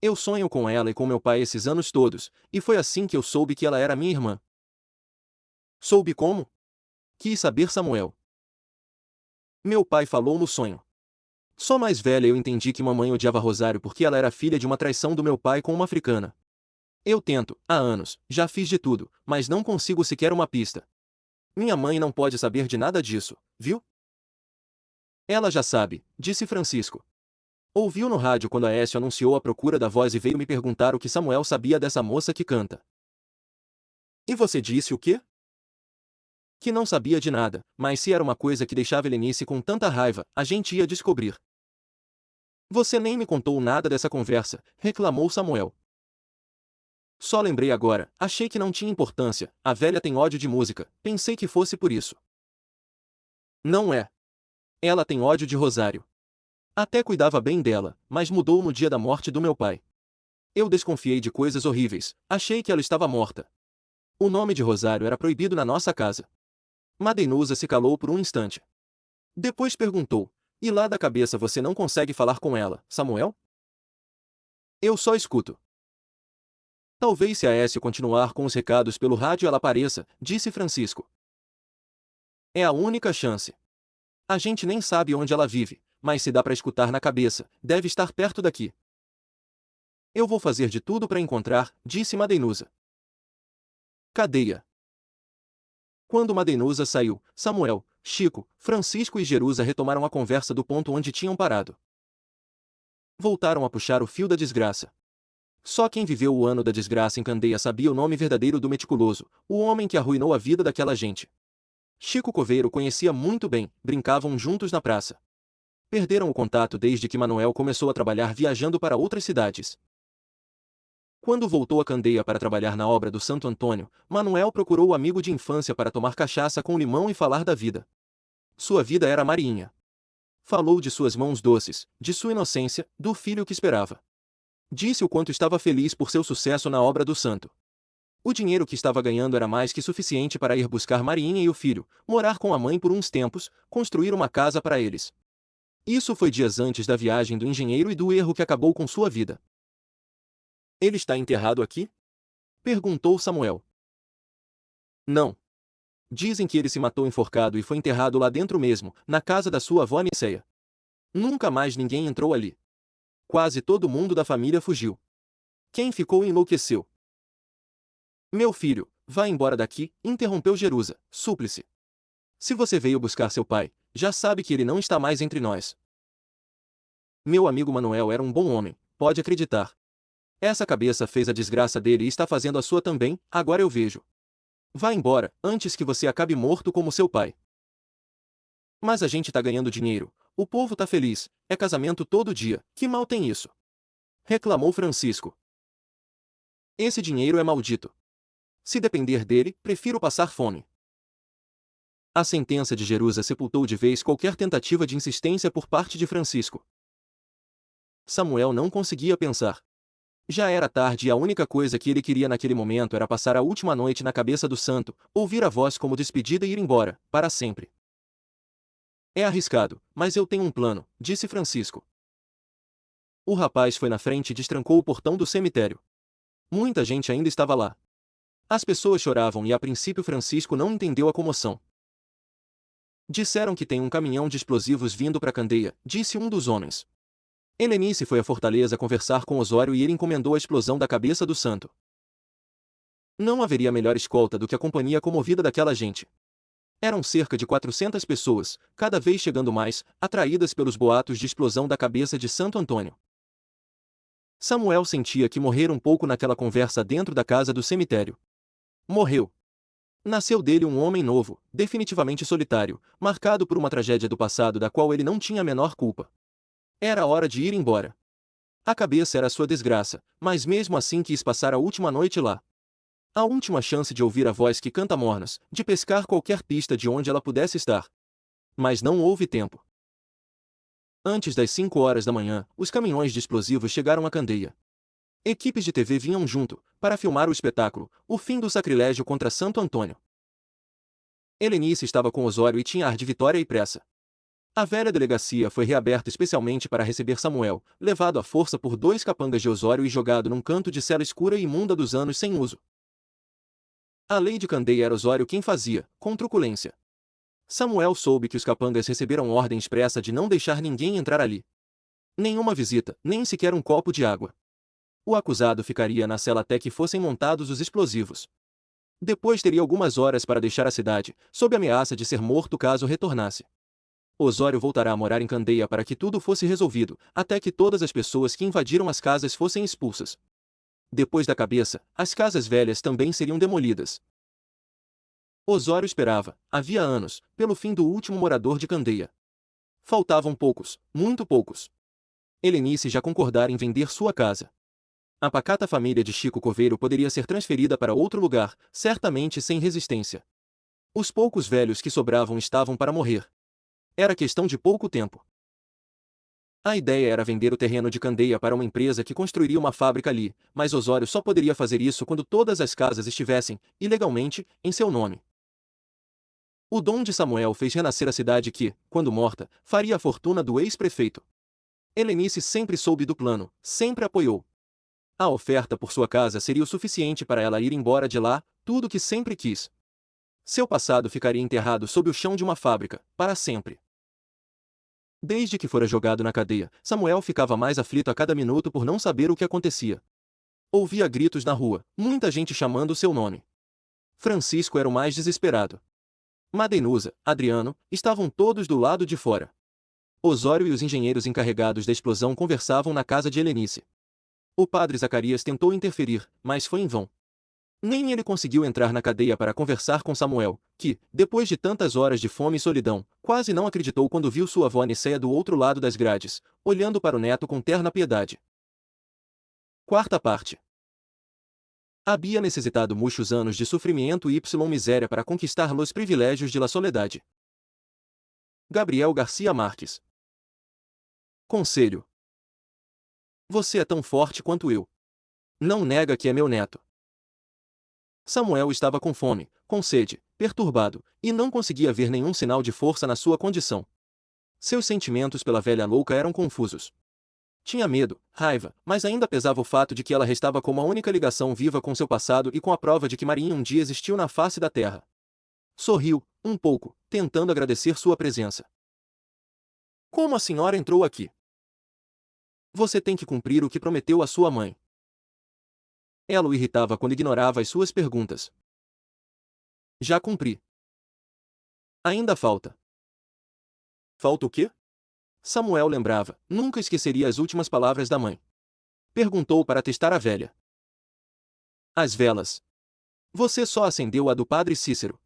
Eu sonho com ela e com meu pai esses anos todos, e foi assim que eu soube que ela era minha irmã. Soube como? Quis saber Samuel. Meu pai falou no sonho. Só mais velha eu entendi que mamãe odiava Rosário porque ela era filha de uma traição do meu pai com uma africana. Eu tento, há anos, já fiz de tudo, mas não consigo sequer uma pista. Minha mãe não pode saber de nada disso, viu? Ela já sabe, disse Francisco. Ouviu no rádio quando Aécio anunciou a procura da voz e veio me perguntar o que Samuel sabia dessa moça que canta. E você disse o quê? Que não sabia de nada, mas se era uma coisa que deixava Helenice com tanta raiva, a gente ia descobrir. Você nem me contou nada dessa conversa, reclamou Samuel. Só lembrei agora, achei que não tinha importância, a velha tem ódio de música, pensei que fosse por isso. Não é. Ela tem ódio de Rosário. Até cuidava bem dela, mas mudou no dia da morte do meu pai. Eu desconfiei de coisas horríveis, achei que ela estava morta. O nome de Rosário era proibido na nossa casa. Madeinusa se calou por um instante. Depois perguntou, e lá da cabeça você não consegue falar com ela, Samuel? Eu só escuto. Talvez se Aécio continuar com os recados pelo rádio ela apareça, disse Francisco. É a única chance. A gente nem sabe onde ela vive, mas se dá para escutar na cabeça, deve estar perto daqui. Eu vou fazer de tudo para encontrar, disse Madeinusa. Cadeia. Quando Madeinusa saiu, Samuel, Chico, Francisco e Jerusa retomaram a conversa do ponto onde tinham parado. Voltaram a puxar o fio da desgraça. Só quem viveu o ano da desgraça em Candeia sabia o nome verdadeiro do meticuloso, o homem que arruinou a vida daquela gente. Chico Coveiro conhecia muito bem, brincavam juntos na praça. Perderam o contato desde que Manuel começou a trabalhar viajando para outras cidades. Quando voltou a Candeia para trabalhar na obra do Santo Antônio, Manuel procurou o amigo de infância para tomar cachaça com limão e falar da vida. Sua vida era Marinha. Falou de suas mãos doces, de sua inocência, do filho que esperava. Disse o quanto estava feliz por seu sucesso na obra do santo. O dinheiro que estava ganhando era mais que suficiente para ir buscar Marinha e o filho, morar com a mãe por uns tempos, construir uma casa para eles. Isso foi dias antes da viagem do engenheiro e do erro que acabou com sua vida. Ele está enterrado aqui? Perguntou Samuel. Não. Dizem que ele se matou enforcado e foi enterrado lá dentro mesmo, na casa da sua avó Niceia. Nunca mais ninguém entrou ali. Quase todo mundo da família fugiu. Quem ficou enlouqueceu. Meu filho, vá embora daqui, interrompeu Jerusa, súplice. Se você veio buscar seu pai, já sabe que ele não está mais entre nós. Meu amigo Manuel era um bom homem, pode acreditar. Essa cabeça fez a desgraça dele e está fazendo a sua também, agora eu vejo. Vá embora, antes que você acabe morto como seu pai. Mas a gente tá ganhando dinheiro, o povo tá feliz, é casamento todo dia, que mal tem isso? Reclamou Francisco. Esse dinheiro é maldito. Se depender dele, prefiro passar fome. A sentença de Jerusa sepultou de vez qualquer tentativa de insistência por parte de Francisco. Samuel não conseguia pensar. Já era tarde e a única coisa que ele queria naquele momento era passar a última noite na cabeça do santo, ouvir a voz como despedida e ir embora, para sempre. É arriscado, mas eu tenho um plano, disse Francisco. O rapaz foi na frente e destrancou o portão do cemitério. Muita gente ainda estava lá. As pessoas choravam e a princípio Francisco não entendeu a comoção. Disseram que tem um caminhão de explosivos vindo para Candeia, disse um dos homens. Helenice foi à fortaleza conversar com Osório e ele encomendou a explosão da cabeça do santo. Não haveria melhor escolta do que a companhia comovida daquela gente. Eram cerca de 400 pessoas, cada vez chegando mais, atraídas pelos boatos de explosão da cabeça de Santo Antônio. Samuel sentia que morrera um pouco naquela conversa dentro da casa do cemitério. Morreu. Nasceu dele um homem novo, definitivamente solitário, marcado por uma tragédia do passado da qual ele não tinha a menor culpa. Era a hora de ir embora. A cabeça era sua desgraça, mas mesmo assim quis passar a última noite lá. A última chance de ouvir a voz que canta mornas, de pescar qualquer pista de onde ela pudesse estar. Mas não houve tempo. Antes das 5 horas da manhã, os caminhões de explosivos chegaram à Candeia. Equipes de TV vinham junto, para filmar o espetáculo, o fim do sacrilégio contra Santo Antônio. Helenice estava com Osório e tinha ar de vitória e pressa. A velha delegacia foi reaberta especialmente para receber Samuel, levado à força por 2 capangas de Osório e jogado num canto de cela escura e imunda dos anos sem uso. A lei de Candeia era Osório quem fazia, com truculência. Samuel soube que os capangas receberam ordem expressa de não deixar ninguém entrar ali. Nenhuma visita, nem sequer um copo de água. O acusado ficaria na cela até que fossem montados os explosivos. Depois teria algumas horas para deixar a cidade, sob ameaça de ser morto caso retornasse. Osório voltará a morar em Candeia para que tudo fosse resolvido, até que todas as pessoas que invadiram as casas fossem expulsas. Depois da cabeça, as casas velhas também seriam demolidas. Osório esperava, havia anos, pelo fim do último morador de Candeia. Faltavam poucos, muito poucos. Helenice já concordara em vender sua casa. A pacata família de Chico Coveiro poderia ser transferida para outro lugar, certamente sem resistência. Os poucos velhos que sobravam estavam para morrer. Era questão de pouco tempo. A ideia era vender o terreno de Candeia para uma empresa que construiria uma fábrica ali, mas Osório só poderia fazer isso quando todas as casas estivessem, ilegalmente, em seu nome. O dom de Samuel fez renascer a cidade que, quando morta, faria a fortuna do ex-prefeito. Helenice sempre soube do plano, sempre apoiou. A oferta por sua casa seria o suficiente para ela ir embora de lá, tudo o que sempre quis. Seu passado ficaria enterrado sob o chão de uma fábrica, para sempre. Desde que fora jogado na cadeia, Samuel ficava mais aflito a cada minuto por não saber o que acontecia. Ouvia gritos na rua, muita gente chamando seu nome. Francisco era o mais desesperado. Madeinusa, Adriano, estavam todos do lado de fora. Osório e os engenheiros encarregados da explosão conversavam na casa de Helenice. O padre Zacarias tentou interferir, mas foi em vão. Nem ele conseguiu entrar na cadeia para conversar com Samuel, que, depois de tantas horas de fome e solidão, quase não acreditou quando viu sua avó Aniceia do outro lado das grades, olhando para o neto com terna piedade. Quarta parte. Havia necessitado muitos anos de sofrimento e miséria para conquistar os privilégios de la soledade. Gabriel Garcia Marques. Conselho. Você é tão forte quanto eu. Não nega que é meu neto. Samuel estava com fome, com sede, perturbado, e não conseguia ver nenhum sinal de força na sua condição. Seus sentimentos pela velha louca eram confusos. Tinha medo, raiva, mas ainda pesava o fato de que ela restava como a única ligação viva com seu passado e com a prova de que Marinha um dia existiu na face da terra. Sorriu, um pouco, tentando agradecer sua presença. Como a senhora entrou aqui? Você tem que cumprir o que prometeu à sua mãe. Ela o irritava quando ignorava as suas perguntas. Já cumpri. Ainda falta. Falta o quê? Samuel lembrava, nunca esqueceria as últimas palavras da mãe. Perguntou para testar a velha. As velas. Você só acendeu a do padre Cícero.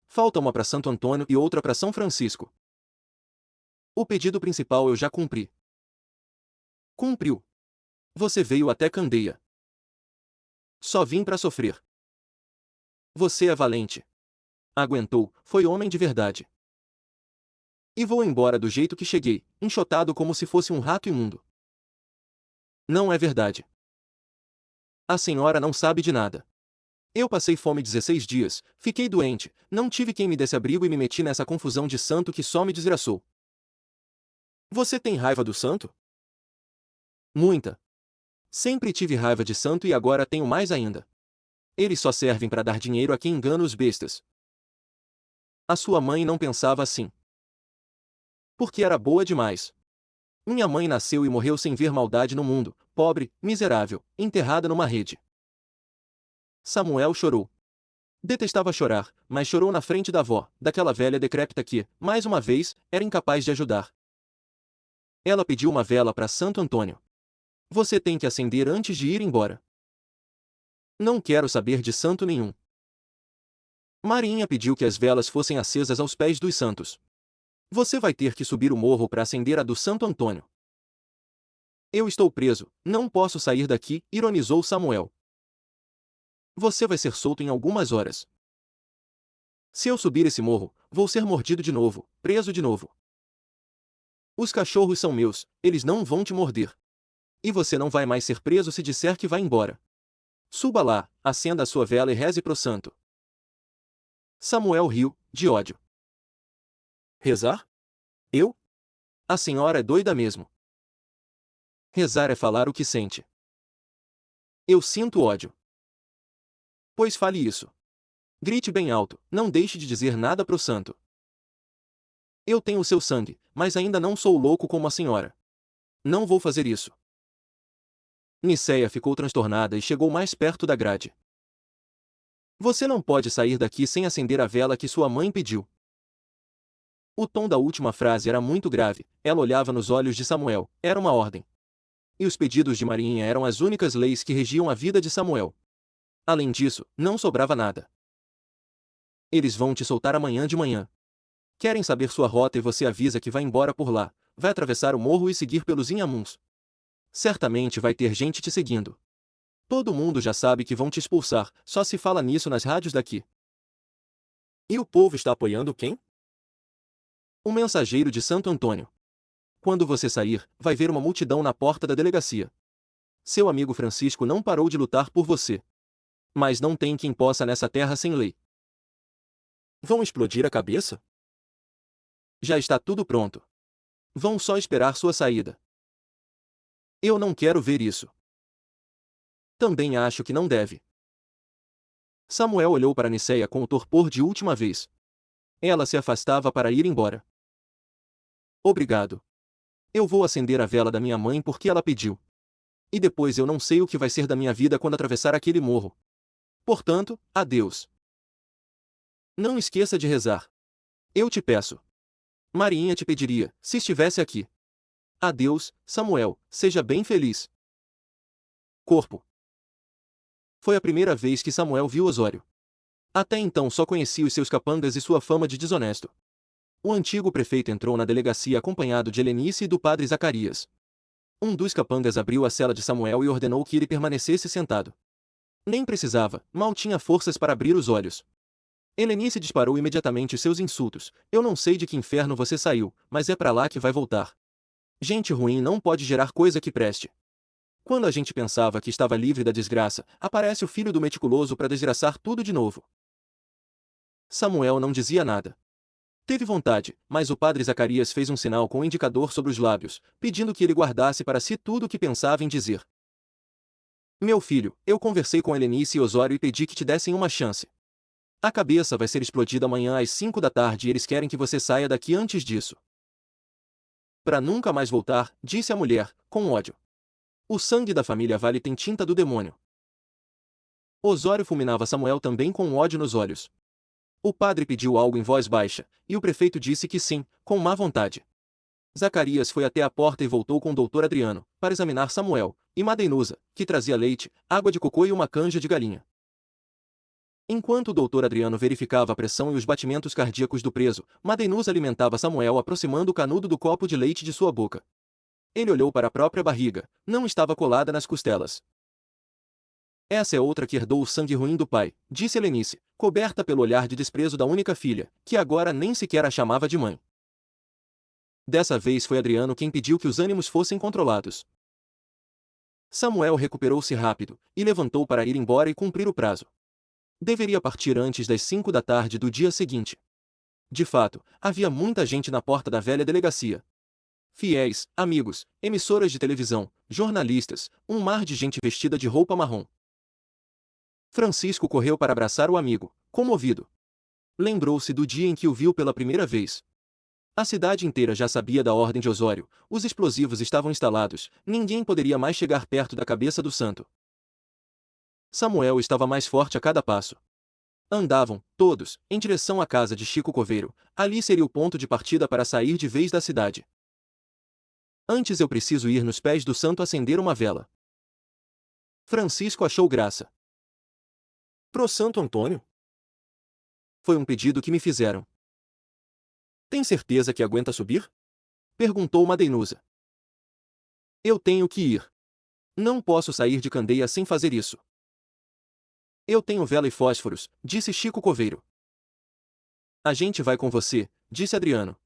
Falta uma para Santo Antônio e outra para São Francisco. O pedido principal eu já cumpri. Cumpriu. Você veio até Candeia. Só vim para sofrer. Você é valente. Aguentou, foi homem de verdade. E vou embora do jeito que cheguei, enxotado como se fosse um rato imundo. Não é verdade. A senhora não sabe de nada. Eu passei fome 16 dias, fiquei doente, não tive quem me desse abrigo e me meti nessa confusão de santo que só me desgraçou. Você tem raiva do santo? Muita. Sempre tive raiva de santo e agora tenho mais ainda. Eles só servem para dar dinheiro a quem engana os bestas. A sua mãe não pensava assim. Porque era boa demais. Minha mãe nasceu e morreu sem ver maldade no mundo, pobre, miserável, enterrada numa rede. Samuel chorou. Detestava chorar, mas chorou na frente da avó, daquela velha decrépita que, mais uma vez, era incapaz de ajudar. Ela pediu uma vela para Santo Antônio. Você tem que acender antes de ir embora. Não quero saber de santo nenhum. Marinha pediu que as velas fossem acesas aos pés dos santos. Você vai ter que subir o morro para acender a do Santo Antônio. Eu estou preso, não posso sair daqui, ironizou Samuel. Você vai ser solto em algumas horas. Se eu subir esse morro, vou ser mordido de novo, preso de novo. Os cachorros são meus, eles não vão te morder. E você não vai mais ser preso se disser que vai embora. Suba lá, acenda a sua vela e reze pro santo. Samuel riu, de ódio. Rezar? Eu? A senhora é doida mesmo. Rezar é falar o que sente. Eu sinto ódio. Pois fale isso. Grite bem alto, não deixe de dizer nada pro santo. Eu tenho o seu sangue, mas ainda não sou louco como a senhora. Não vou fazer isso. Nicéia ficou transtornada e chegou mais perto da grade. Você não pode sair daqui sem acender a vela que sua mãe pediu. O tom da última frase era muito grave, ela olhava nos olhos de Samuel, era uma ordem. E os pedidos de Marinha eram as únicas leis que regiam a vida de Samuel. Além disso, não sobrava nada. Eles vão te soltar amanhã de manhã. Querem saber sua rota e você avisa que vai embora por lá, vai atravessar o morro e seguir pelos Inhamuns. Certamente vai ter gente te seguindo. Todo mundo já sabe que vão te expulsar, só se fala nisso nas rádios daqui. E o povo está apoiando quem? O mensageiro de Santo Antônio. Quando você sair, vai ver uma multidão na porta da delegacia. Seu amigo Francisco não parou de lutar por você. Mas não tem quem possa nessa terra sem lei. Vão explodir a cabeça? Já está tudo pronto. Vão só esperar sua saída. Eu não quero ver isso. Também acho que não deve. Samuel olhou para Nicéia com o torpor de última vez. Ela se afastava para ir embora. Obrigado. Eu vou acender a vela da minha mãe porque ela pediu. E depois eu não sei o que vai ser da minha vida quando atravessar aquele morro. Portanto, adeus. Não esqueça de rezar. Eu te peço. Marinha te pediria, se estivesse aqui. Adeus, Samuel, seja bem feliz. Corpo. Foi a primeira vez que Samuel viu Osório. Até então só conhecia os seus capangas e sua fama de desonesto. O antigo prefeito entrou na delegacia acompanhado de Helenice e do padre Zacarias. Um dos capangas abriu a cela de Samuel e ordenou que ele permanecesse sentado. Nem precisava, mal tinha forças para abrir os olhos. Helenice disparou imediatamente os seus insultos. Eu não sei de que inferno você saiu, mas é para lá que vai voltar. Gente ruim não pode gerar coisa que preste. Quando a gente pensava que estava livre da desgraça, aparece o filho do meticuloso para desgraçar tudo de novo. Samuel não dizia nada. Teve vontade, mas o padre Zacarias fez um sinal com o indicador sobre os lábios, pedindo que ele guardasse para si tudo o que pensava em dizer. Meu filho, eu conversei com Helenice e Osório e pedi que te dessem uma chance. A cabeça vai ser explodida amanhã às 5 da tarde e eles querem que você saia daqui antes disso. Para nunca mais voltar, disse a mulher, com ódio. O sangue da família Vale tem tinta do demônio. Osório fulminava Samuel também com ódio nos olhos. O padre pediu algo em voz baixa, e o prefeito disse que sim, com má vontade. Zacarias foi até a porta e voltou com o doutor Adriano, para examinar Samuel, e Madeinusa, que trazia leite, água de cocô e uma canja de galinha. Enquanto o doutor Adriano verificava a pressão e os batimentos cardíacos do preso, Madeinusa alimentava Samuel aproximando o canudo do copo de leite de sua boca. Ele olhou para a própria barriga, não estava colada nas costelas. Essa é outra que herdou o sangue ruim do pai, disse Helenice, coberta pelo olhar de desprezo da única filha, que agora nem sequer a chamava de mãe. Dessa vez foi Adriano quem pediu que os ânimos fossem controlados. Samuel recuperou-se rápido, e levantou para ir embora e cumprir o prazo. Deveria partir antes das 5 da tarde do dia seguinte. De fato, havia muita gente na porta da velha delegacia. Fiéis, amigos, emissoras de televisão, jornalistas, um mar de gente vestida de roupa marrom. Francisco correu para abraçar o amigo, comovido. Lembrou-se do dia em que o viu pela primeira vez. A cidade inteira já sabia da ordem de Osório, os explosivos estavam instalados, ninguém poderia mais chegar perto da cabeça do santo. Samuel estava mais forte a cada passo. Andavam, todos, em direção à casa de Chico Coveiro, ali seria o ponto de partida para sair de vez da cidade. Antes eu preciso ir nos pés do santo acender uma vela. Francisco achou graça. Pro Santo Antônio? Foi um pedido que me fizeram. Tem certeza que aguenta subir? Perguntou Madeinusa. Eu tenho que ir. Não posso sair de Candeia sem fazer isso. Eu tenho vela e fósforos, disse Chico Coveiro. A gente vai com você, disse Adriano.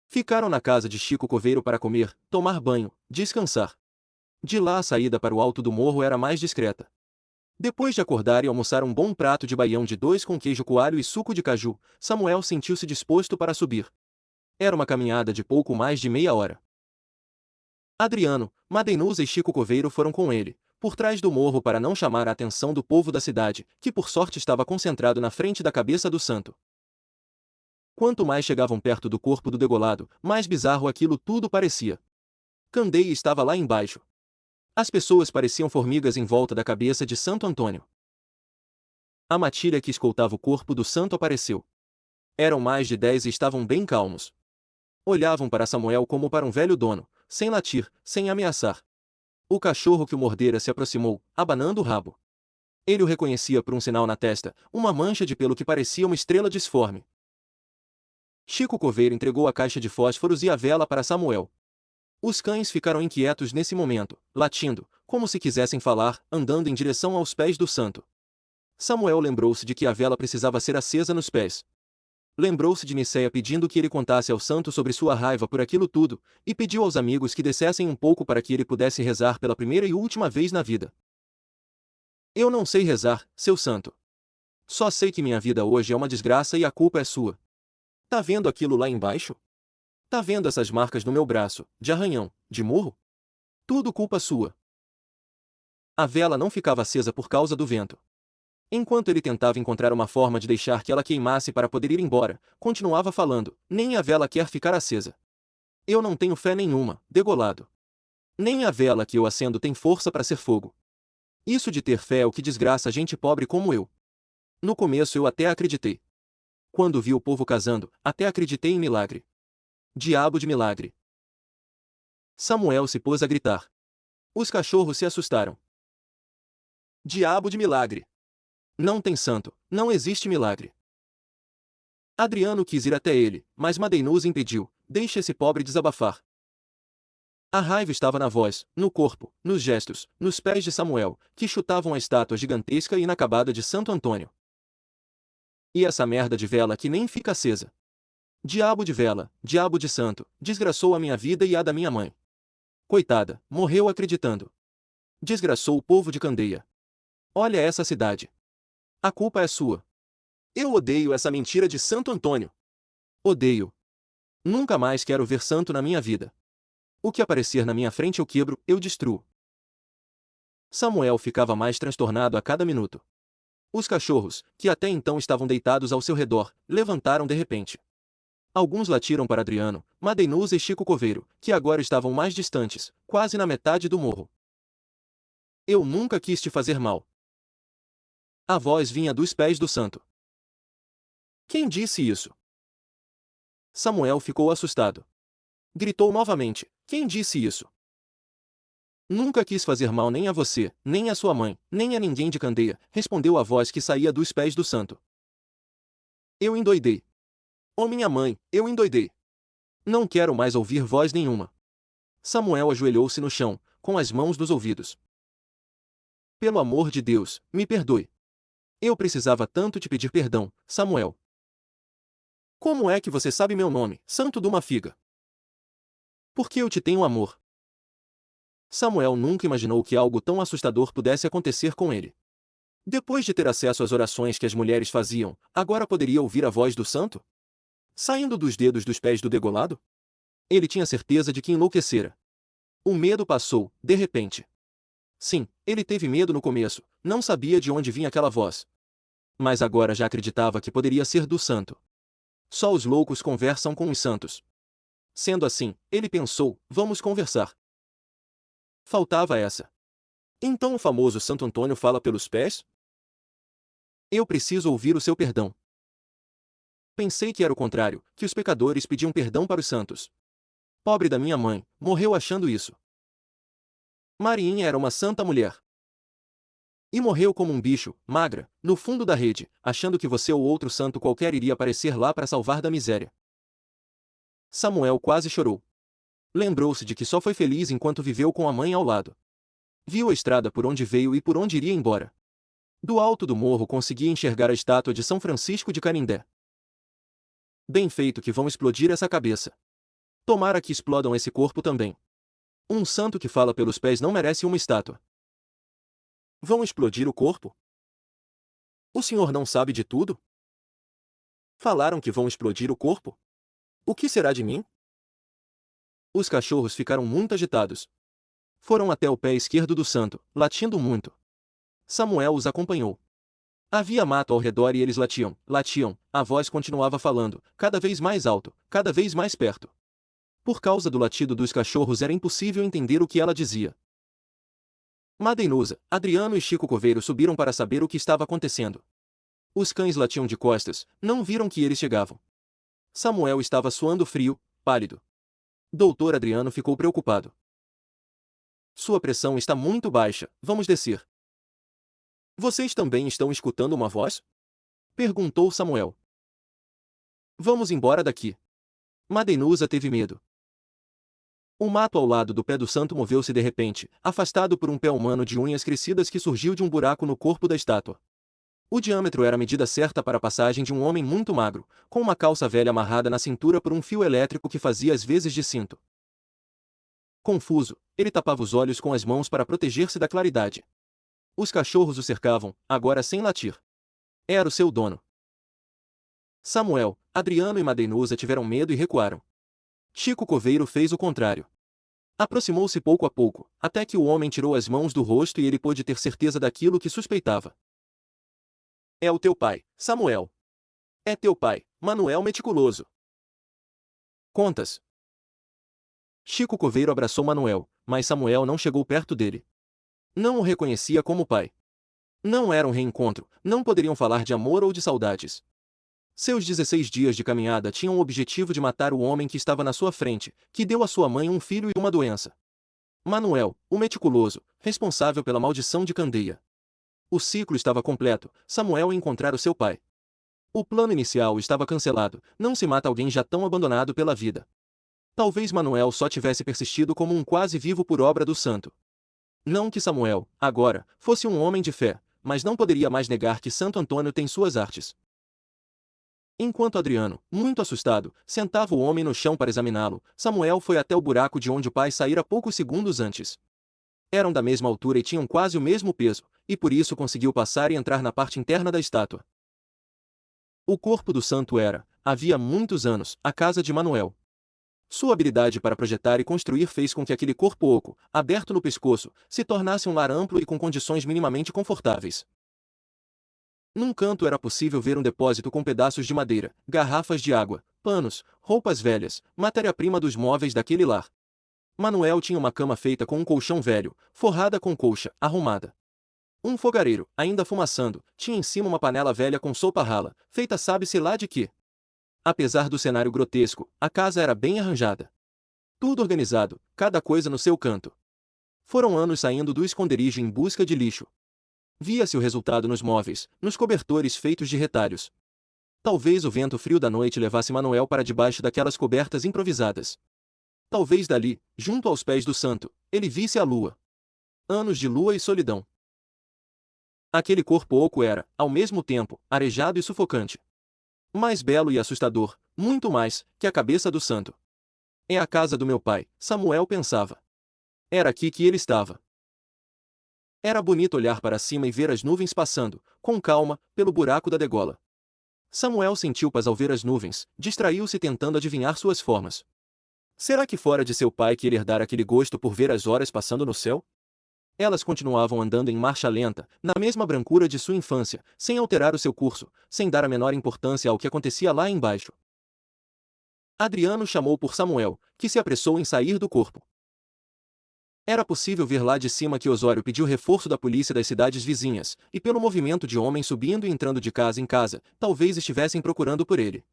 Ficaram na casa de Chico Coveiro para comer, tomar banho, descansar. De lá a saída para o alto do morro era mais discreta. Depois de acordar e almoçar um bom prato de baião de dois com queijo coalho e suco de caju, Samuel sentiu-se disposto para subir. Era uma caminhada de pouco mais de meia hora. Adriano, Madeinusa e Chico Coveiro foram com ele, por trás do morro para não chamar a atenção do povo da cidade, que por sorte estava concentrado na frente da cabeça do santo. Quanto mais chegavam perto do corpo do degolado, mais bizarro aquilo tudo parecia. Candeia estava lá embaixo. As pessoas pareciam formigas em volta da cabeça de Santo Antônio. A matilha que escoltava o corpo do santo apareceu. Eram mais de 10 e estavam bem calmos. Olhavam para Samuel como para um velho dono, sem latir, sem ameaçar. O cachorro que o mordera se aproximou, abanando o rabo. Ele o reconhecia por um sinal na testa, uma mancha de pelo que parecia uma estrela disforme. Chico Coveiro entregou a caixa de fósforos e a vela para Samuel. Os cães ficaram inquietos nesse momento, latindo, como se quisessem falar, andando em direção aos pés do santo. Samuel lembrou-se de que a vela precisava ser acesa nos pés. Lembrou-se de Nicéia pedindo que ele contasse ao santo sobre sua raiva por aquilo tudo, e pediu aos amigos que descessem um pouco para que ele pudesse rezar pela primeira e última vez na vida. Eu não sei rezar, seu santo. Só sei que minha vida hoje é uma desgraça e a culpa é sua. Tá vendo aquilo lá embaixo? Tá vendo essas marcas no meu braço, de arranhão, de murro? Tudo culpa sua. A vela não ficava acesa por causa do vento. Enquanto ele tentava encontrar uma forma de deixar que ela queimasse para poder ir embora, continuava falando, nem a vela quer ficar acesa. Eu não tenho fé nenhuma, degolado. Nem a vela que eu acendo tem força para ser fogo. Isso de ter fé é o que desgraça gente pobre como eu. No começo eu até acreditei. Quando vi o povo casando, até acreditei em milagre. Diabo de milagre. Samuel se pôs a gritar. Os cachorros se assustaram. Diabo de milagre. Não tem santo, não existe milagre. Adriano quis ir até ele, mas Madeinusa impediu, deixa esse pobre desabafar. A raiva estava na voz, no corpo, nos gestos, nos pés de Samuel, que chutavam a estátua gigantesca e inacabada de Santo Antônio. E essa merda de vela que nem fica acesa. Diabo de vela, diabo de santo, desgraçou a minha vida e a da minha mãe. Coitada, morreu acreditando. Desgraçou o povo de Candeia. Olha essa cidade. A culpa é sua. Eu odeio essa mentira de Santo Antônio. Odeio. Nunca mais quero ver santo na minha vida. O que aparecer na minha frente eu quebro, eu destruo. Samuel ficava mais transtornado a cada minuto. Os cachorros, que até então estavam deitados ao seu redor, levantaram de repente. Alguns latiram para Adriano, Madeinusa e Chico Coveiro, que agora estavam mais distantes, quase na metade do morro. Eu nunca quis te fazer mal. A voz vinha dos pés do santo. Quem disse isso? Samuel ficou assustado. Gritou novamente, quem disse isso? Nunca quis fazer mal nem a você, nem a sua mãe, nem a ninguém de Candeia, respondeu a voz que saía dos pés do santo. Eu endoidei. Oh minha mãe, eu endoidei. Não quero mais ouvir voz nenhuma. Samuel ajoelhou-se no chão, com as mãos nos ouvidos. Pelo amor de Deus, me perdoe. Eu precisava tanto te pedir perdão, Samuel. Como é que você sabe meu nome, santo de uma figa? Porque eu te tenho amor. Samuel nunca imaginou que algo tão assustador pudesse acontecer com ele. Depois de ter acesso às orações que as mulheres faziam, agora poderia ouvir a voz do santo? Saindo dos dedos dos pés do degolado? Ele tinha certeza de que enlouquecera. O medo passou, de repente. Sim, ele teve medo no começo, não sabia de onde vinha aquela voz. Mas agora já acreditava que poderia ser do santo. Só os loucos conversam com os santos. Sendo assim, ele pensou, vamos conversar. Faltava essa. Então o famoso Santo Antônio fala pelos pés? Eu preciso ouvir o seu perdão. Pensei que era o contrário, que os pecadores pediam perdão para os santos. Pobre da minha mãe, morreu achando isso. Mariinha era uma santa mulher. E morreu como um bicho, magra, no fundo da rede, achando que você ou outro santo qualquer iria aparecer lá para salvar da miséria. Samuel quase chorou. Lembrou-se de que só foi feliz enquanto viveu com a mãe ao lado. Viu a estrada por onde veio e por onde iria embora. Do alto do morro conseguia enxergar a estátua de São Francisco de Canindé. Bem feito que vão explodir essa cabeça. Tomara que explodam esse corpo também. Um santo que fala pelos pés não merece uma estátua. Vão explodir o corpo? O senhor não sabe de tudo? Falaram que vão explodir o corpo? O que será de mim? Os cachorros ficaram muito agitados. Foram até o pé esquerdo do santo, latindo muito. Samuel os acompanhou. Havia mato ao redor e eles latiam, latiam, a voz continuava falando, cada vez mais alto, cada vez mais perto. Por causa do latido dos cachorros era impossível entender o que ela dizia. Madeinusa, Adriano e Chico Coveiro subiram para saber o que estava acontecendo. Os cães latiam de costas, não viram que eles chegavam. Samuel estava suando frio, pálido. Doutor Adriano ficou preocupado. Sua pressão está muito baixa, vamos descer. Vocês também estão escutando uma voz? Perguntou Samuel. Vamos embora daqui. Madeinusa teve medo. O mato ao lado do pé do santo moveu-se de repente, afastado por um pé humano de unhas crescidas que surgiu de um buraco no corpo da estátua. O diâmetro era a medida certa para a passagem de um homem muito magro, com uma calça velha amarrada na cintura por um fio elétrico que fazia as vezes de cinto. Confuso, ele tapava os olhos com as mãos para proteger-se da claridade. Os cachorros o cercavam, agora sem latir. Era o seu dono. Samuel, Adriano e Madeinusa tiveram medo e recuaram. Chico Coveiro fez o contrário. Aproximou-se pouco a pouco, até que o homem tirou as mãos do rosto e ele pôde ter certeza daquilo que suspeitava. É o teu pai, Samuel. É teu pai, Manuel meticuloso. Contas. Chico Coveiro abraçou Manuel, mas Samuel não chegou perto dele. Não o reconhecia como pai. Não era um reencontro, não poderiam falar de amor ou de saudades. Seus 16 dias de caminhada tinham o objetivo de matar o homem que estava na sua frente, que deu à sua mãe um filho e uma doença. Manuel, o meticuloso, responsável pela maldição de Candeia. O ciclo estava completo, Samuel encontrar o seu pai. O plano inicial estava cancelado, não se mata alguém já tão abandonado pela vida. Talvez Manuel só tivesse persistido como um quase vivo por obra do santo. Não que Samuel, agora, fosse um homem de fé, mas não poderia mais negar que Santo Antônio tem suas artes. Enquanto Adriano, muito assustado, sentava o homem no chão para examiná-lo, Samuel foi até o buraco de onde o pai saíra poucos segundos antes. Eram da mesma altura e tinham quase o mesmo peso, e por isso conseguiu passar e entrar na parte interna da estátua. O corpo do santo era, havia muitos anos, a casa de Manuel. Sua habilidade para projetar e construir fez com que aquele corpo oco, aberto no pescoço, se tornasse um lar amplo e com condições minimamente confortáveis. Num canto era possível ver um depósito com pedaços de madeira, garrafas de água, panos, roupas velhas, matéria-prima dos móveis daquele lar. Manuel tinha uma cama feita com um colchão velho, forrada com colcha, arrumada. Um fogareiro, ainda fumaçando, tinha em cima uma panela velha com sopa rala, feita sabe-se lá de quê. Apesar do cenário grotesco, a casa era bem arranjada. Tudo organizado, cada coisa no seu canto. Foram anos saindo do esconderijo em busca de lixo. Via-se o resultado nos móveis, nos cobertores feitos de retalhos. Talvez o vento frio da noite levasse Manuel para debaixo daquelas cobertas improvisadas. Talvez dali, junto aos pés do santo, ele visse a lua. Anos de lua e solidão. Aquele corpo oco era, ao mesmo tempo, arejado e sufocante. Mais belo e assustador, muito mais, que a cabeça do santo. É a casa do meu pai, Samuel pensava. Era aqui que ele estava. Era bonito olhar para cima e ver as nuvens passando, com calma, pelo buraco da degola. Samuel sentiu paz ao ver as nuvens, distraiu-se tentando adivinhar suas formas. Será que fora de seu pai que ele herdara aquele gosto por ver as horas passando no céu? Elas continuavam andando em marcha lenta, na mesma brancura de sua infância, sem alterar o seu curso, sem dar a menor importância ao que acontecia lá embaixo. Adriano chamou por Samuel, que se apressou em sair do corpo. Era possível ver lá de cima que Osório pediu reforço da polícia das cidades vizinhas, e pelo movimento de homens subindo e entrando de casa em casa, talvez estivessem procurando por ele.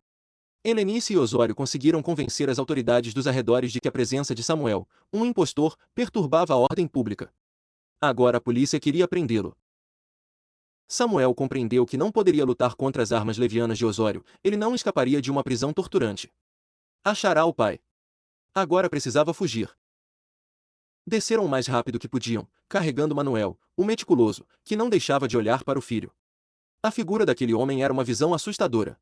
Helenice e Osório conseguiram convencer as autoridades dos arredores de que a presença de Samuel, um impostor, perturbava a ordem pública. Agora a polícia queria prendê-lo. Samuel compreendeu que não poderia lutar contra as armas levianas de Osório, ele não escaparia de uma prisão torturante. Achará o pai. Agora precisava fugir. Desceram o mais rápido que podiam, carregando Manuel, o meticuloso, que não deixava de olhar para o filho. A figura daquele homem era uma visão assustadora.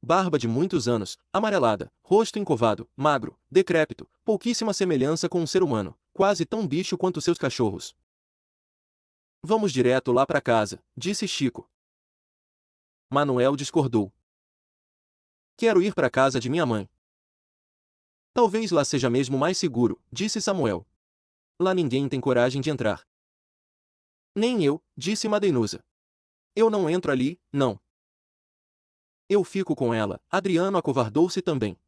Barba de muitos anos, amarelada, rosto encovado, magro, decrépito, pouquíssima semelhança com um ser humano, quase tão bicho quanto seus cachorros. Vamos direto lá para casa, disse Chico. Manuel discordou. Quero ir para casa de minha mãe. Talvez lá seja mesmo mais seguro, disse Samuel. Lá ninguém tem coragem de entrar. Nem eu, disse Madeinusa. Eu não entro ali, não. Eu fico com ela. Adriano acovardou-se também.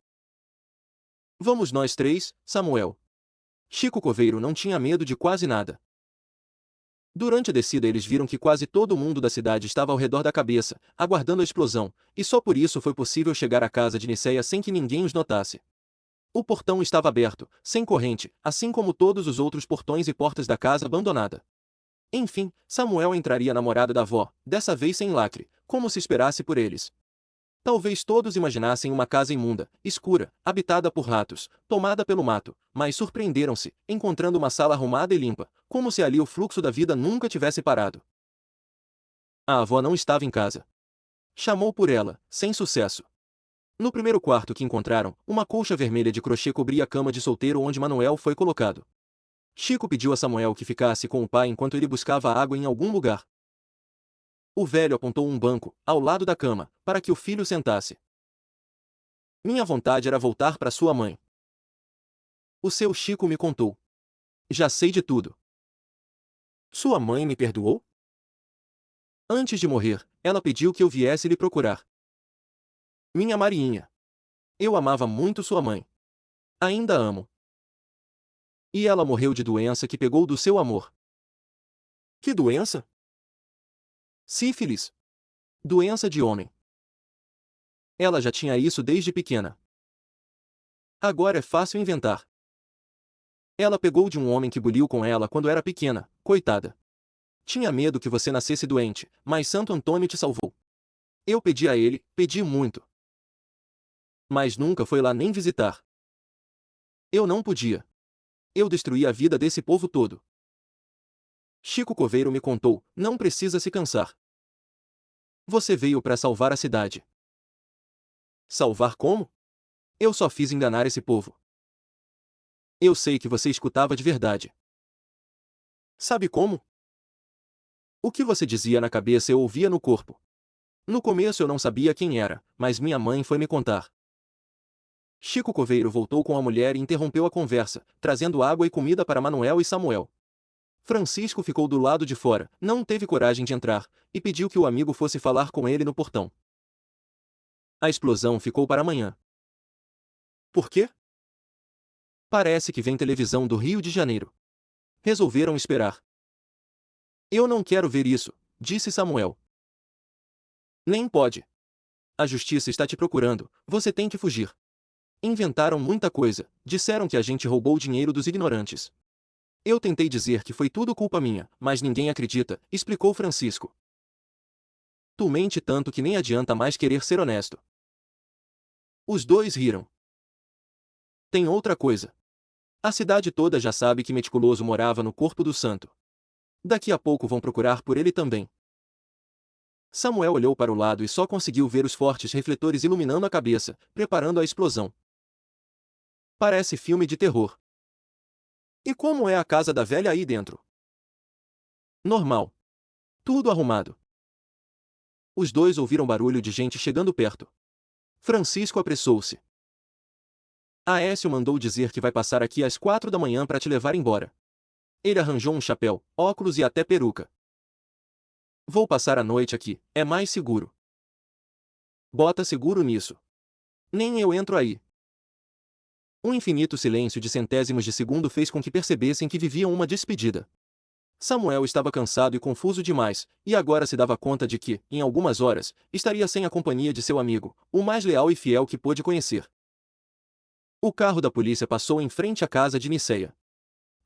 Vamos nós três, Samuel. Chico Coveiro não tinha medo de quase nada. Durante a descida eles viram que quase todo mundo da cidade estava ao redor da cabeça, aguardando a explosão, e só por isso foi possível chegar à casa de Niceia sem que ninguém os notasse. O portão estava aberto, sem corrente, assim como todos os outros portões e portas da casa abandonada. Enfim, Samuel entraria na morada da avó, dessa vez sem lacre, como se esperasse por eles. Talvez todos imaginassem uma casa imunda, escura, habitada por ratos, tomada pelo mato, mas surpreenderam-se, encontrando uma sala arrumada e limpa, como se ali o fluxo da vida nunca tivesse parado. A avó não estava em casa. Chamou por ela, sem sucesso. No primeiro quarto que encontraram, uma colcha vermelha de crochê cobria a cama de solteiro onde Manuel foi colocado. Chico pediu a Samuel que ficasse com o pai enquanto ele buscava água em algum lugar. O velho apontou um banco, ao lado da cama, para que o filho sentasse. Minha vontade era voltar para sua mãe. O seu Chico me contou. Já sei de tudo. Sua mãe me perdoou? Antes de morrer, ela pediu que eu viesse lhe procurar. Minha Mariinha. Eu amava muito sua mãe. Ainda amo. E ela morreu de doença que pegou do seu amor. Que doença? Sífilis. Doença de homem. Ela já tinha isso desde pequena. Agora é fácil inventar. Ela pegou de um homem que buliu com ela quando era pequena, coitada. Tinha medo que você nascesse doente, mas Santo Antônio te salvou. Eu pedi a ele, pedi muito. Mas nunca foi lá nem visitar. Eu não podia. Eu destruí a vida desse povo todo. Chico Coveiro me contou, não precisa se cansar. Você veio para salvar a cidade. Salvar como? Eu só fiz enganar esse povo. Eu sei que você escutava de verdade. Sabe como? O que você dizia na cabeça eu ouvia no corpo. No começo eu não sabia quem era, mas minha mãe foi me contar. Chico Coveiro voltou com a mulher e interrompeu a conversa, trazendo água e comida para Manuel e Samuel. Francisco ficou do lado de fora, não teve coragem de entrar, e pediu que o amigo fosse falar com ele no portão. A explosão ficou para amanhã. Por quê? Parece que vem televisão do Rio de Janeiro. Resolveram esperar. Eu não quero ver isso, disse Samuel. Nem pode. A justiça está te procurando, você tem que fugir. Inventaram muita coisa, disseram que a gente roubou o dinheiro dos ignorantes. Eu tentei dizer que foi tudo culpa minha, mas ninguém acredita, explicou Francisco. Tu mente tanto que nem adianta mais querer ser honesto. Os dois riram. Tem outra coisa. A cidade toda já sabe que Meticuloso morava no corpo do santo. Daqui a pouco vão procurar por ele também. Samuel olhou para o lado e só conseguiu ver os fortes refletores iluminando a cabeça, preparando a explosão. Parece filme de terror. E como é a casa da velha aí dentro? Normal. Tudo arrumado. Os dois ouviram barulho de gente chegando perto. Francisco apressou-se. Aécio mandou dizer que vai passar aqui às 4 da manhã para te levar embora. Ele arranjou um chapéu, óculos e até peruca. Vou passar a noite aqui, é mais seguro. Bota seguro nisso. Nem eu entro aí. Um infinito silêncio de centésimos de segundo fez com que percebessem que viviam uma despedida. Samuel estava cansado e confuso demais, e agora se dava conta de que, em algumas horas, estaria sem a companhia de seu amigo, o mais leal e fiel que pôde conhecer. O carro da polícia passou em frente à casa de Niceia.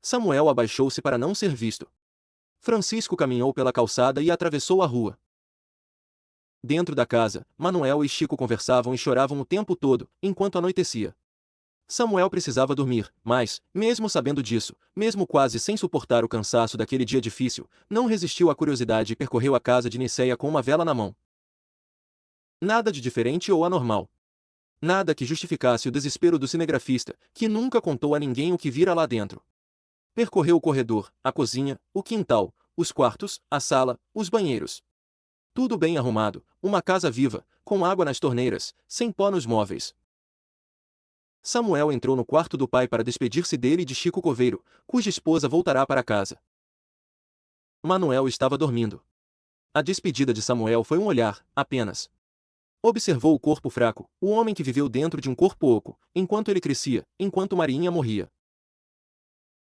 Samuel abaixou-se para não ser visto. Francisco caminhou pela calçada e atravessou a rua. Dentro da casa, Manuel e Chico conversavam e choravam o tempo todo, enquanto anoitecia. Samuel precisava dormir, mas, mesmo sabendo disso, mesmo quase sem suportar o cansaço daquele dia difícil, não resistiu à curiosidade e percorreu a casa de Niceia com uma vela na mão. Nada de diferente ou anormal. Nada que justificasse o desespero do cinegrafista, que nunca contou a ninguém o que vira lá dentro. Percorreu o corredor, a cozinha, o quintal, os quartos, a sala, os banheiros. Tudo bem arrumado, uma casa viva, com água nas torneiras, sem pó nos móveis. Samuel entrou no quarto do pai para despedir-se dele e de Chico Coveiro, cuja esposa voltará para casa. Manuel estava dormindo. A despedida de Samuel foi um olhar, apenas. Observou o corpo fraco, o homem que viveu dentro de um corpo oco, enquanto ele crescia, enquanto Marinha morria.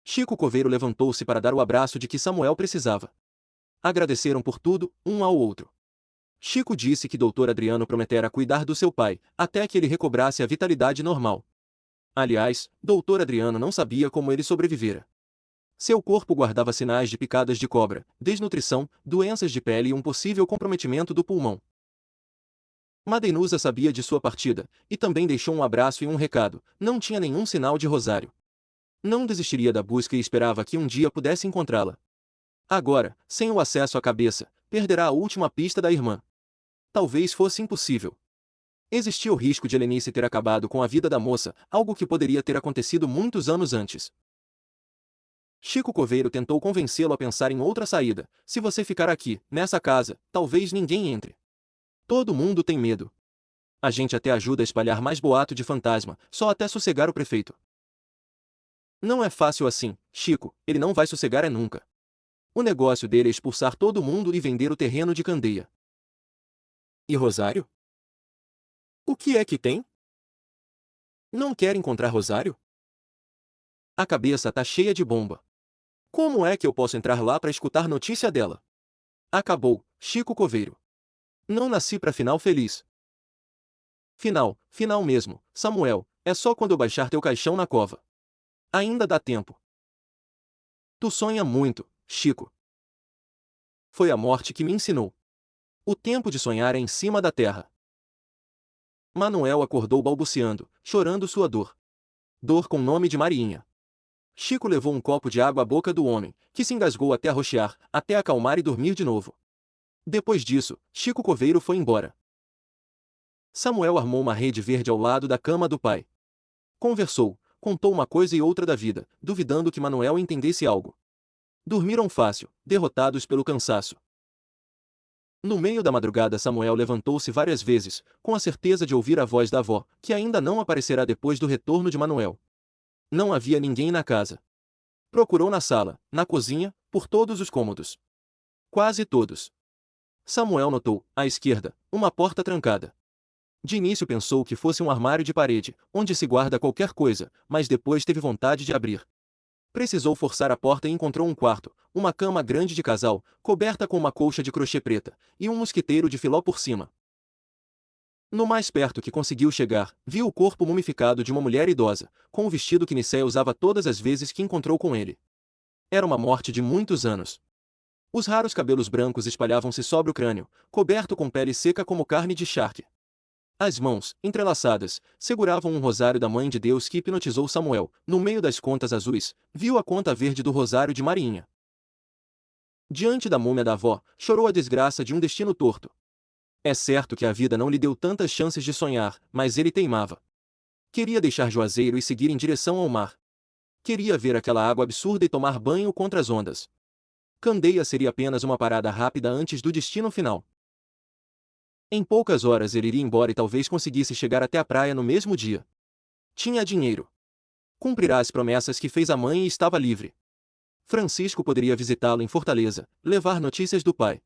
Chico Coveiro levantou-se para dar o abraço de que Samuel precisava. Agradeceram por tudo, um ao outro. Chico disse que Dr. Adriano prometera cuidar do seu pai, até que ele recobrasse a vitalidade normal. Aliás, Dr. Adriano não sabia como ele sobrevivera. Seu corpo guardava sinais de picadas de cobra, desnutrição, doenças de pele e um possível comprometimento do pulmão. Madeinusa sabia de sua partida, e também deixou um abraço e um recado, não tinha nenhum sinal de Rosário. Não desistiria da busca e esperava que um dia pudesse encontrá-la. Agora, sem o acesso à cabeça, perderá a última pista da irmã. Talvez fosse impossível. Existia o risco de Helenice ter acabado com a vida da moça, algo que poderia ter acontecido muitos anos antes. Chico Coveiro tentou convencê-lo a pensar em outra saída. Se você ficar aqui, nessa casa, talvez ninguém entre. Todo mundo tem medo. A gente até ajuda a espalhar mais boato de fantasma, só até sossegar o prefeito. Não é fácil assim, Chico, ele não vai sossegar nunca. O negócio dele é expulsar todo mundo e vender o terreno de Candeia. E Rosário? O que é que tem? Não quer encontrar Rosário? A cabeça tá cheia de bomba. Como é que eu posso entrar lá para escutar notícia dela? Acabou, Chico Coveiro. Não nasci pra final feliz. Final mesmo, Samuel, é só quando eu baixar teu caixão na cova. Ainda dá tempo. Tu sonha muito, Chico. Foi a morte que me ensinou. O tempo de sonhar é em cima da terra. Manuel acordou balbuciando, chorando sua dor. Dor com nome de Marinha. Chico levou um copo de água à boca do homem, que se engasgou até arroxear, até acalmar e dormir de novo. Depois disso, Chico Coveiro foi embora. Samuel armou uma rede verde ao lado da cama do pai. Conversou, contou uma coisa e outra da vida, duvidando que Manuel entendesse algo. Dormiram fácil, derrotados pelo cansaço. No meio da madrugada Samuel levantou-se várias vezes, com a certeza de ouvir a voz da avó, que ainda não aparecerá depois do retorno de Manuel. Não havia ninguém na casa. Procurou na sala, na cozinha, por todos os cômodos. Quase todos. Samuel notou, à esquerda, uma porta trancada. De início pensou que fosse um armário de parede, onde se guarda qualquer coisa, mas depois teve vontade de abrir. Precisou forçar a porta e encontrou um quarto, uma cama grande de casal, coberta com uma colcha de crochê preta, e um mosquiteiro de filó por cima. No mais perto que conseguiu chegar, viu o corpo mumificado de uma mulher idosa, com o vestido que Nicéia usava todas as vezes que encontrou com ele. Era uma morte de muitos anos. Os raros cabelos brancos espalhavam-se sobre o crânio, coberto com pele seca como carne de charque. As mãos, entrelaçadas, seguravam um rosário da Mãe de Deus que hipnotizou Samuel. No meio das contas azuis, viu a conta verde do rosário de Marinha. Diante da múmia da avó, chorou a desgraça de um destino torto. É certo que a vida não lhe deu tantas chances de sonhar, mas ele teimava. Queria deixar Juazeiro e seguir em direção ao mar. Queria ver aquela água absurda e tomar banho contra as ondas. Candeia seria apenas uma parada rápida antes do destino final. Em poucas horas ele iria embora e talvez conseguisse chegar até a praia no mesmo dia. Tinha dinheiro. Cumprirá as promessas que fez à mãe e estava livre. Francisco poderia visitá-lo em Fortaleza, levar notícias do pai.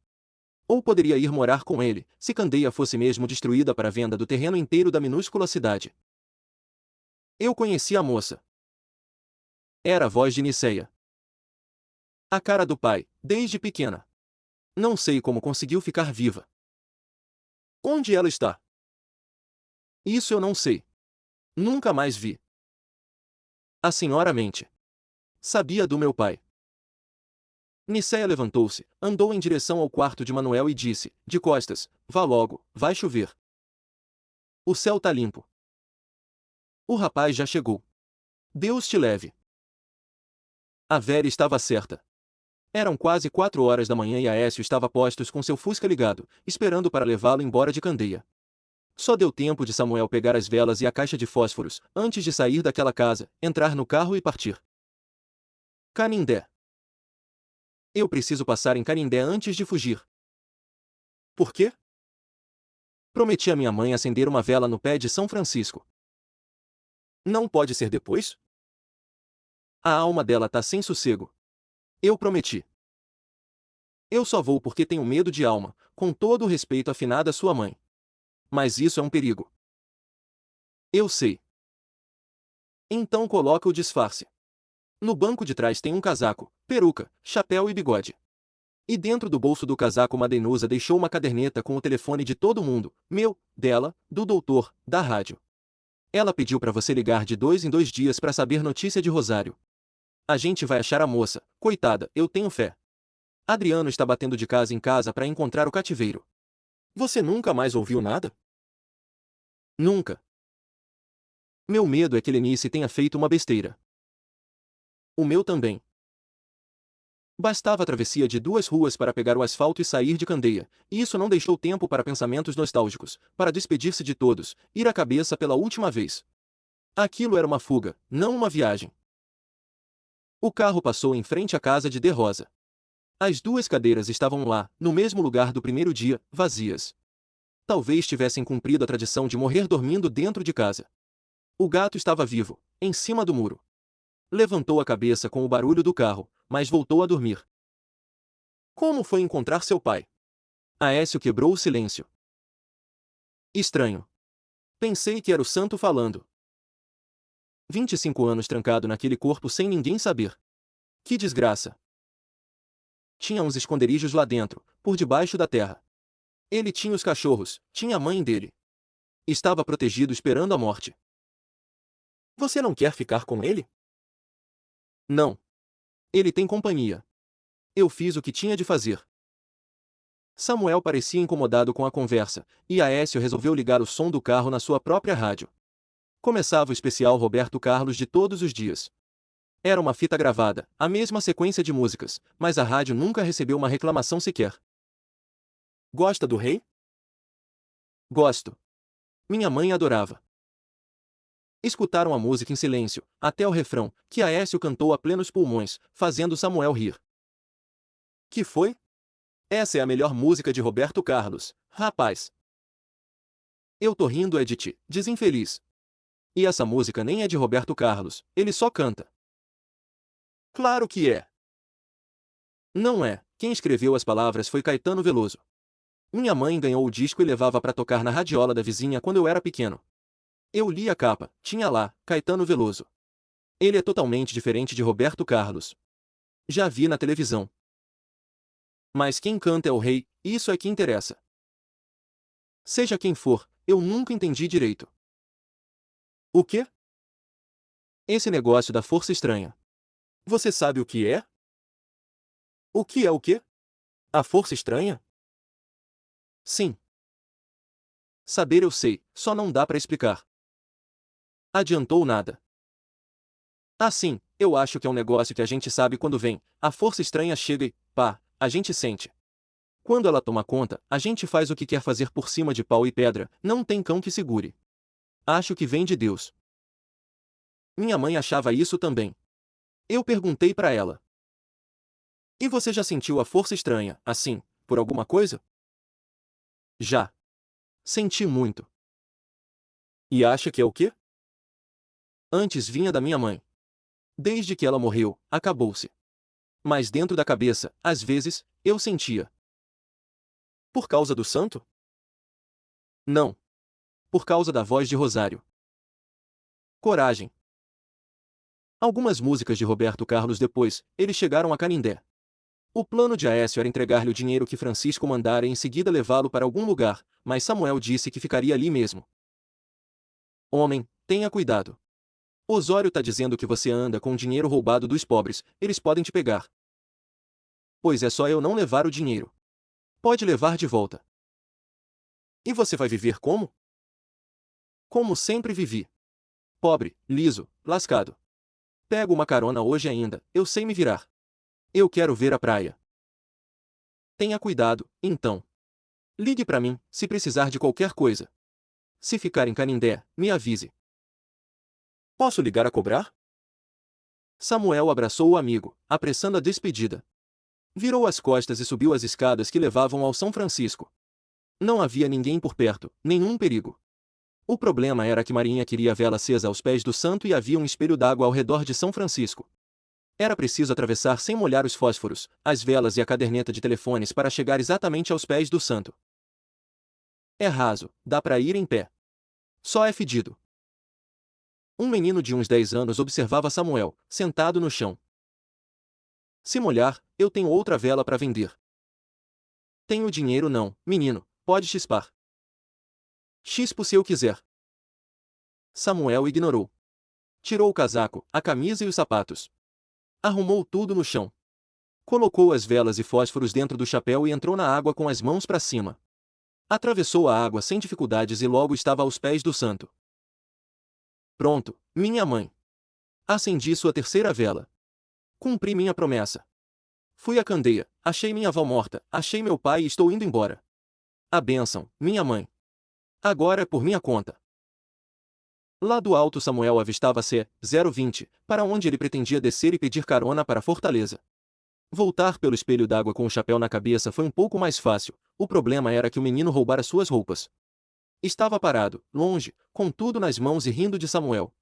Ou poderia ir morar com ele, se Candeia fosse mesmo destruída para a venda do terreno inteiro da minúscula cidade. Eu conheci a moça. Era a voz de Nicéia. A cara do pai, desde pequena. Não sei como conseguiu ficar viva. Onde ela está? Isso eu não sei. Nunca mais vi. A senhora mente. Sabia do meu pai. Nicéia levantou-se, andou em direção ao quarto de Manuel e disse, de costas, vá logo, vai chover. O céu tá limpo. O rapaz já chegou. Deus te leve. A Vera estava certa. Eram quase 4 horas da manhã e Aécio estava a postos com seu Fusca ligado, esperando para levá-lo embora de Candeia. Só deu tempo de Samuel pegar as velas e a caixa de fósforos, antes de sair daquela casa, entrar no carro e partir. Canindé. Eu preciso passar em Canindé antes de fugir. Por quê? Prometi a minha mãe acender uma vela no pé de São Francisco. Não pode ser depois? A alma dela tá sem sossego. Eu prometi. Eu só vou porque tenho medo de alma, com todo o respeito afinada sua mãe. Mas isso é um perigo. Eu sei. Então coloca o disfarce. No banco de trás tem um casaco, peruca, chapéu e bigode. E dentro do bolso do casaco Madenusa deixou uma caderneta com o telefone de todo mundo, meu, dela, do doutor, da rádio. Ela pediu para você ligar de 2 em 2 dias para saber notícia de Rosário. A gente vai achar a moça, coitada, eu tenho fé. Adriano está batendo de casa em casa para encontrar o cativeiro. Você nunca mais ouviu nada? Nunca. Meu medo é que Lenice tenha feito uma besteira. O meu também. Bastava a travessia de 2 ruas para pegar o asfalto e sair de Candeia, e isso não deixou tempo para pensamentos nostálgicos, para despedir-se de todos, ir à cabeça pela última vez. Aquilo era uma fuga, não uma viagem. O carro passou em frente à casa de De Rosa. As 2 cadeiras estavam lá, no mesmo lugar do primeiro dia, vazias. Talvez tivessem cumprido a tradição de morrer dormindo dentro de casa. O gato estava vivo, em cima do muro. Levantou a cabeça com o barulho do carro, mas voltou a dormir. Como foi encontrar seu pai? Aécio quebrou o silêncio. Estranho. Pensei que era o santo falando. 25 anos trancado naquele corpo sem ninguém saber. Que desgraça. Tinha uns esconderijos lá dentro, por debaixo da terra. Ele tinha os cachorros, tinha a mãe dele. Estava protegido esperando a morte. Você não quer ficar com ele? Não. Ele tem companhia. Eu fiz o que tinha de fazer. Samuel parecia incomodado com a conversa, e Aécio resolveu ligar o som do carro na sua própria rádio. Começava o especial Roberto Carlos de todos os dias. Era uma fita gravada, a mesma sequência de músicas, mas a rádio nunca recebeu uma reclamação sequer. Gosta do rei? Gosto. Minha mãe adorava. Escutaram a música em silêncio, até o refrão, que Aécio cantou a plenos pulmões, fazendo Samuel rir. Que foi? Essa é a melhor música de Roberto Carlos, rapaz. Eu tô rindo é de ti, diz infeliz. E essa música nem é de Roberto Carlos, ele só canta. Claro que é. Não é, quem escreveu as palavras foi Caetano Veloso. Minha mãe ganhou o disco e levava para tocar na radiola da vizinha quando eu era pequeno. Eu li a capa, tinha lá, Caetano Veloso. Ele é totalmente diferente de Roberto Carlos. Já vi na televisão. Mas quem canta é o rei, isso é que interessa. Seja quem for, eu nunca entendi direito. O quê? Esse negócio da força estranha. Você sabe o que é? O que é o quê? A força estranha? Sim. Saber eu sei, só não dá para explicar. Adiantou nada. Ah, sim, eu acho que é um negócio que a gente sabe quando vem, a força estranha chega e, pá, a gente sente. Quando ela toma conta, a gente faz o que quer fazer por cima de pau e pedra, não tem cão que segure. Acho que vem de Deus. Minha mãe achava isso também. Eu perguntei para ela. E você já sentiu a força estranha, assim, por alguma coisa? Já. Senti muito. E acha que é o quê? Antes vinha da minha mãe. Desde que ela morreu, acabou-se. Mas dentro da cabeça, às vezes, eu sentia. Por causa do santo? Não. Por causa da voz de Rosário. Coragem. Algumas músicas de Roberto Carlos depois, eles chegaram a Canindé. O plano de Aécio era entregar-lhe o dinheiro que Francisco mandara e em seguida levá-lo para algum lugar, mas Samuel disse que ficaria ali mesmo. Homem, tenha cuidado. Osório tá dizendo que você anda com o dinheiro roubado dos pobres, eles podem te pegar. pois é só eu não levar o dinheiro. Pode levar de volta. E você vai viver como? Como sempre vivi. Pobre, liso, lascado. Pego uma carona hoje ainda, eu sei me virar. Eu quero ver a praia. Tenha cuidado, então. Ligue para mim, se precisar de qualquer coisa. Se ficar em Canindé, me avise. Posso ligar a cobrar? Samuel abraçou o amigo, apressando a despedida. Virou as costas e subiu as escadas que levavam ao São Francisco. Não havia ninguém por perto, nenhum perigo. O problema era que Marinha queria a vela acesa aos pés do santo e havia um espelho d'água ao redor de São Francisco. Era preciso atravessar sem molhar os fósforos, as velas e a caderneta de telefones para chegar exatamente aos pés do santo. É raso, dá para ir em pé. Só é fedido. Um menino de uns 10 anos observava Samuel, sentado no chão. Se molhar, eu tenho outra vela para vender. Tenho dinheiro não, menino, pode chispar. Chispo se eu quiser. Samuel ignorou. Tirou o casaco, a camisa e os sapatos. Arrumou tudo no chão. Colocou as velas e fósforos dentro do chapéu e entrou na água com as mãos para cima. Atravessou a água sem dificuldades e logo estava aos pés do santo. Pronto, minha mãe. Acendi sua terceira vela. Cumpri minha promessa. Fui à candeia, achei minha avó morta, achei meu pai e estou indo embora. A bênção, minha mãe. Agora é por minha conta. Lá do alto Samuel avistava C-020, para onde ele pretendia descer e pedir carona para a fortaleza. Voltar pelo espelho d'água com o chapéu na cabeça foi um pouco mais fácil, o problema era que o menino roubara suas roupas. Estava parado, longe, com tudo nas mãos e rindo de Samuel.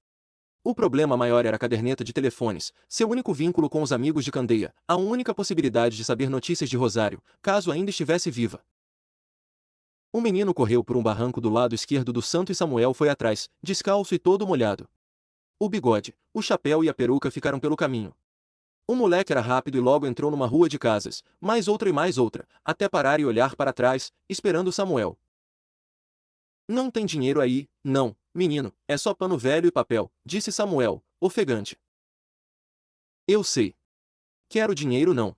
O problema maior era a caderneta de telefones, seu único vínculo com os amigos de Candeia, a única possibilidade de saber notícias de Rosário, caso ainda estivesse viva. O menino correu por um barranco do lado esquerdo do santo e Samuel foi atrás, descalço e todo molhado. O bigode, o chapéu e a peruca ficaram pelo caminho. O moleque era rápido e logo entrou numa rua de casas, mais outra e mais outra, até parar e olhar para trás, esperando Samuel. Não tem dinheiro aí, não, menino, é só pano velho e papel, disse Samuel, ofegante. Eu sei. Quero dinheiro não.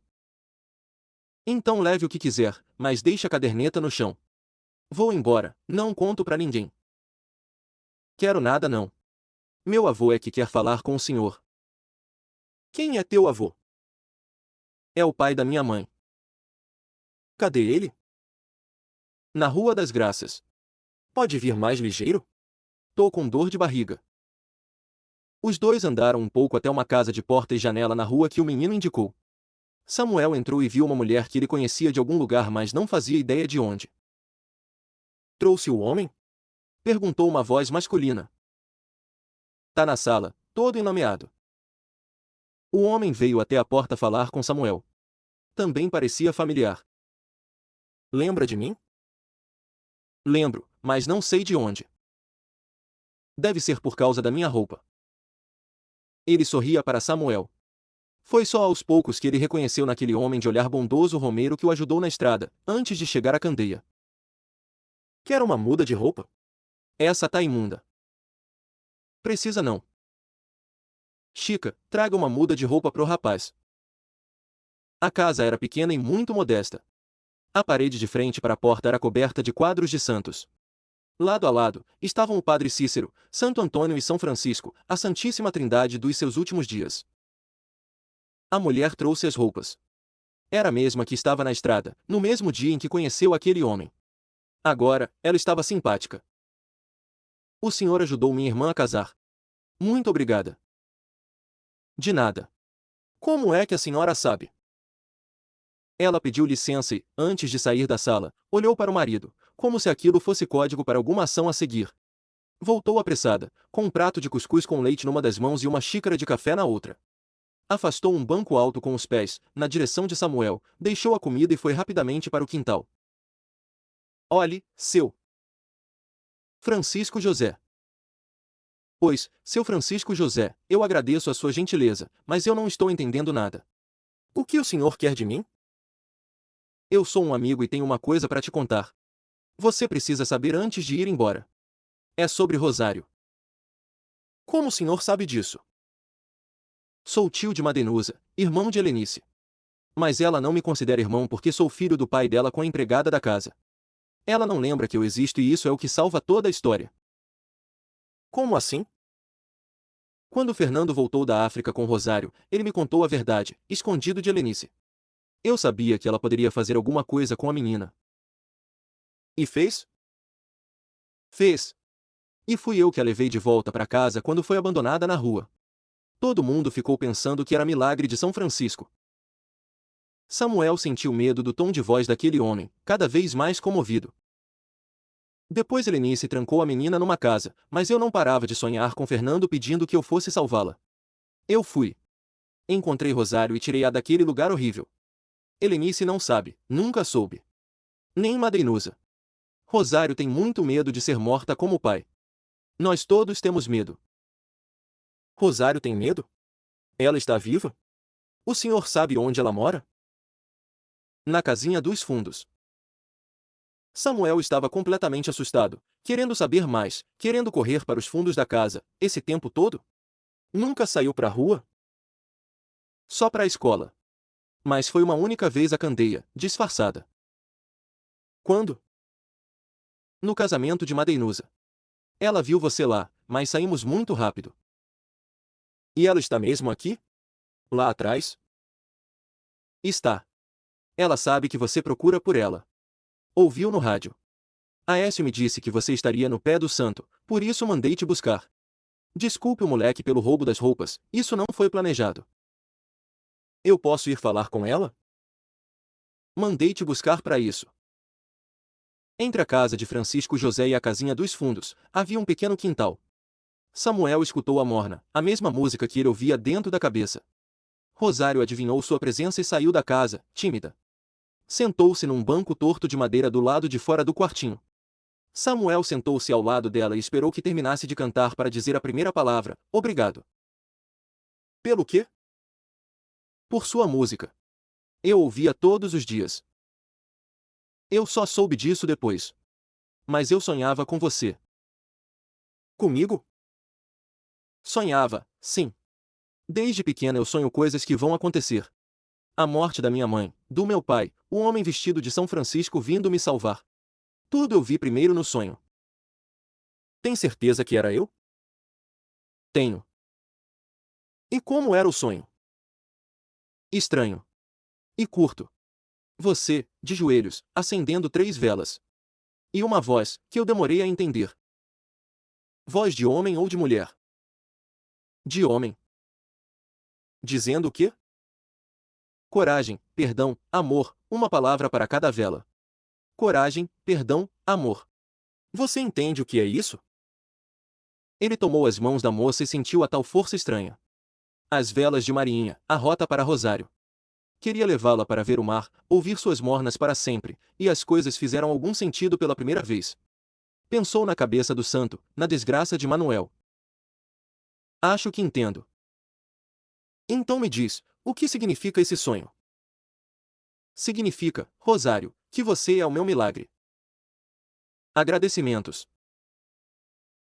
Então leve o que quiser, mas deixe a caderneta no chão. Vou embora, não conto pra ninguém. Quero nada não. Meu avô é que quer falar com o senhor. Quem é teu avô? É o pai da minha mãe. Cadê ele? Na Rua das Graças. Pode vir mais ligeiro? Tô com dor de barriga. Os dois andaram um pouco até uma casa de porta e janela na rua que o menino indicou. Samuel entrou e viu uma mulher que ele conhecia de algum lugar mas não fazia ideia de onde. Trouxe o homem? Perguntou uma voz masculina. Tá na sala, todo enomeado. O homem veio até a porta falar com Samuel. Também parecia familiar. Lembra de mim? Lembro, mas não sei de onde. Deve ser por causa da minha roupa. Ele sorria para Samuel. Foi só aos poucos que ele reconheceu naquele homem de olhar bondoso o Romeiro que o ajudou na estrada, antes de chegar à candeia. Quer uma muda de roupa? Essa tá imunda. Precisa não. Chica, traga uma muda de roupa pro rapaz. A casa era pequena e muito modesta. A parede de frente para a porta era coberta de quadros de santos. Lado a lado, estavam o Padre Cícero, Santo Antônio e São Francisco, a Santíssima Trindade dos seus últimos dias. A mulher trouxe as roupas. Era a mesma que estava na estrada, no mesmo dia em que conheceu aquele homem. Agora, ela estava simpática. O senhor ajudou minha irmã a casar. Muito obrigada. De nada. Como é que a senhora sabe? Ela pediu licença e, antes de sair da sala, olhou para o marido, como se aquilo fosse código para alguma ação a seguir. Voltou apressada, com um prato de cuscuz com leite numa das mãos e uma xícara de café na outra. Afastou um banco alto com os pés, na direção de Samuel, deixou a comida e foi rapidamente para o quintal. Olhe, seu Francisco José. Pois, seu Francisco José, eu agradeço a sua gentileza, mas eu não estou entendendo nada. O que o senhor quer de mim? Eu sou um amigo e tenho uma coisa para te contar. Você precisa saber antes de ir embora. É sobre Rosário. Como o senhor sabe disso? Sou tio de Madenusa, irmão de Helenice. Mas ela não me considera irmão porque sou filho do pai dela com a empregada da casa. Ela não lembra que eu existo e isso é o que salva toda a história. Como assim? Quando Fernando voltou da África com Rosário, ele me contou a verdade, escondido de Helenice. Eu sabia que ela poderia fazer alguma coisa com a menina. E fez? Fez. E fui eu que a levei de volta para casa quando foi abandonada na rua. Todo mundo ficou pensando que era milagre de São Francisco. Samuel sentiu medo do tom de voz daquele homem, cada vez mais comovido. Depois Helenice trancou a menina numa casa, mas eu não parava de sonhar com Fernando pedindo que eu fosse salvá-la. Eu fui. Encontrei Rosário e tirei-a daquele lugar horrível. Helenice não sabe, nunca soube. Nem Madeinusa. Rosário tem muito medo de ser morta como o pai. Nós todos temos medo. Rosário tem medo? Ela está viva? O senhor sabe onde ela mora? Na casinha dos fundos. Samuel estava completamente assustado, querendo saber mais, querendo correr para os fundos da casa, esse tempo todo. Nunca saiu para a rua? Só para a escola. Mas foi uma única vez à candeia, disfarçada. Quando? No casamento de Madeinusa. Ela viu você lá, mas saímos muito rápido. E ela está mesmo aqui? Lá atrás? Está. Ela sabe que você procura por ela. Ouviu no rádio. Aécio me disse que você estaria no pé do santo, por isso mandei te buscar. Desculpe o moleque pelo roubo das roupas, isso não foi planejado. Eu posso ir falar com ela? Mandei te buscar para isso. Entre a casa de Francisco José e a casinha dos fundos, havia um pequeno quintal. Samuel escutou a morna, a mesma música que ele ouvia dentro da cabeça. Rosário adivinhou sua presença e saiu da casa, tímida. Sentou-se num banco torto de madeira do lado de fora do quartinho. Samuel sentou-se ao lado dela e esperou que terminasse de cantar para dizer a primeira palavra, obrigado. Pelo quê? Por sua música. Eu ouvia todos os dias. Eu só soube disso depois. Mas eu sonhava com você. Comigo? Sonhava, sim. Desde pequena eu sonho coisas que vão acontecer. A morte da minha mãe, do meu pai, o homem vestido de São Francisco vindo me salvar. Tudo eu vi primeiro no sonho. Tem certeza que era eu? Tenho. E como era o sonho? Estranho. E curto. Você, de joelhos, acendendo 3 velas. E uma voz, que eu demorei a entender. Voz de homem ou de mulher? De homem. Dizendo o quê? Coragem, perdão, amor, uma palavra para cada vela. Coragem, perdão, amor. Você entende o que é isso? Ele tomou as mãos da moça e sentiu a tal força estranha. As velas de Marinha, a rota para Rosário. Queria levá-la para ver o mar, ouvir suas mornas para sempre, e as coisas fizeram algum sentido pela primeira vez. Pensou na cabeça do santo, na desgraça de Manuel. Acho que entendo. Então me diz, o que significa esse sonho? Significa, Rosário, que você é o meu milagre. Agradecimentos.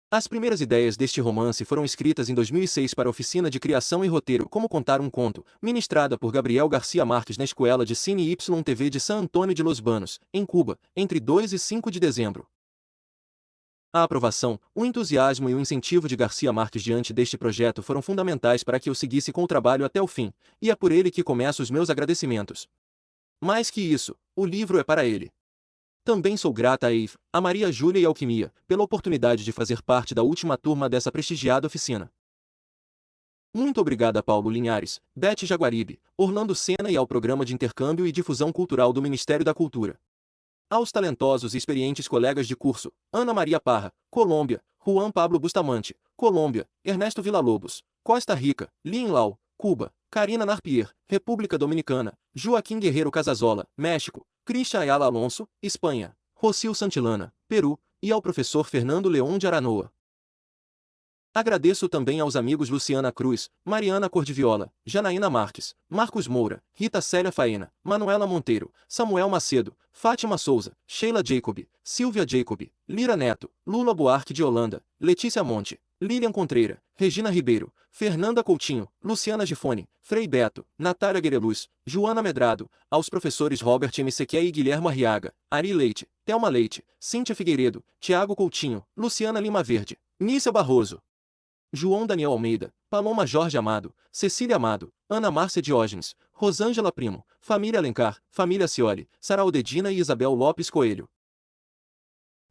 As primeiras ideias deste romance foram escritas em 2006 para a oficina de criação e roteiro Como Contar um Conto, ministrada por Gabriel Garcia Marques na Escola de Cine YTV de San Antônio de Los Banos, em Cuba, entre 2 e 5 de dezembro. A aprovação, o entusiasmo e o incentivo de Garcia Marques diante deste projeto foram fundamentais para que eu seguisse com o trabalho até o fim, e é por ele que começo os meus agradecimentos. Mais que isso, o livro é para ele. Também sou grata a Eve, a Maria Júlia e Alquimia, pela oportunidade de fazer parte da última turma dessa prestigiada oficina. Muito obrigada a Paulo Linhares, Beth Jaguaribe, Orlando Senna e ao Programa de Intercâmbio e Difusão Cultural do Ministério da Cultura. Aos talentosos e experientes colegas de curso, Ana Maria Parra, Colômbia, Juan Pablo Bustamante, Colômbia, Ernesto Villa-Lobos, Costa Rica, Lin Lau, Cuba, Karina Narpier, República Dominicana, Joaquim Guerreiro Casasola, México, Christian Ayala Alonso, Espanha, Rocio Santilana, Peru, e ao professor Fernando Leon de Aranoa. Agradeço também aos amigos Luciana Cruz, Mariana Cordiviola, Janaína Marques, Marcos Moura, Rita Célia Faena, Manuela Monteiro, Samuel Macedo, Fátima Souza, Sheila Jacob, Silvia Jacob, Lira Neto, Lula Buarque de Holanda, Letícia Monte, Lilian Contreira, Regina Ribeiro, Fernanda Coutinho, Luciana Gifone, Frei Beto, Natália Guereluz, Joana Medrado, aos professores Robert M. Sequei e Guilherme Arriaga, Ari Leite, Thelma Leite, Cíntia Figueiredo, Tiago Coutinho, Luciana Lima Verde, Nícia Barroso, João Daniel Almeida, Paloma Jorge Amado, Cecília Amado, Ana Márcia Diógenes, Rosângela Primo, Família Alencar, Família Cioli, Saraudedina e Isabel Lopes Coelho.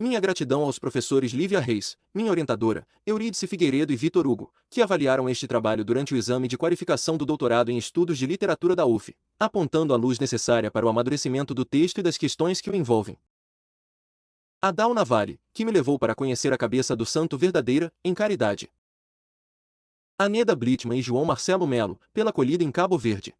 Minha gratidão aos professores Lívia Reis, minha orientadora, Eurídice Figueiredo e Vitor Hugo, que avaliaram este trabalho durante o exame de qualificação do doutorado em Estudos de Literatura da UF, apontando a luz necessária para o amadurecimento do texto e das questões que o envolvem. A Dal Navari, que me levou para conhecer a cabeça do santo verdadeira, em caridade. Aneda Blitman e João Marcelo Melo, pela acolhida em Cabo Verde.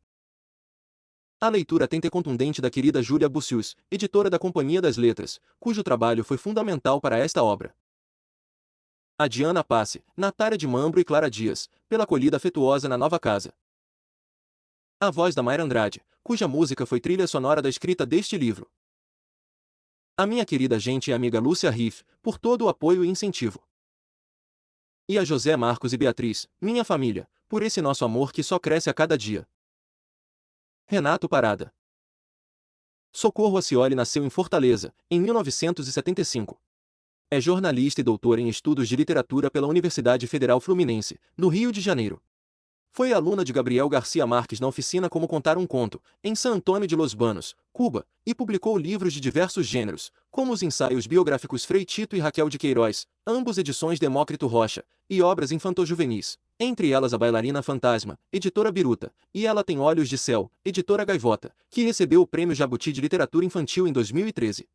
A leitura atenta e contundente da querida Júlia Bucius, editora da Companhia das Letras, cujo trabalho foi fundamental para esta obra. A Diana Passe, Natália de Mambro e Clara Dias, pela acolhida afetuosa na nova casa. A voz da Mayra Andrade, cuja música foi trilha sonora da escrita deste livro. A minha querida gente e amiga Lúcia Riff, por todo o apoio e incentivo. E a José Marcos e Beatriz, minha família, por esse nosso amor que só cresce a cada dia. Renato Parada. Socorro Acioli nasceu em Fortaleza, em 1975. É jornalista e doutor em estudos de literatura pela Universidade Federal Fluminense, no Rio de Janeiro. Foi aluna de Gabriel Garcia Marques na oficina Como Contar um Conto, em San Antônio de Los Banos, Cuba, e publicou livros de diversos gêneros, como os ensaios biográficos Frei Tito e Raquel de Queiroz, ambos edições Demócrito Rocha, e obras infanto-juvenis, entre elas A Bailarina Fantasma, editora Biruta, e Ela Tem Olhos de Céu, editora Gaivota, que recebeu o Prêmio Jabuti de Literatura Infantil em 2013.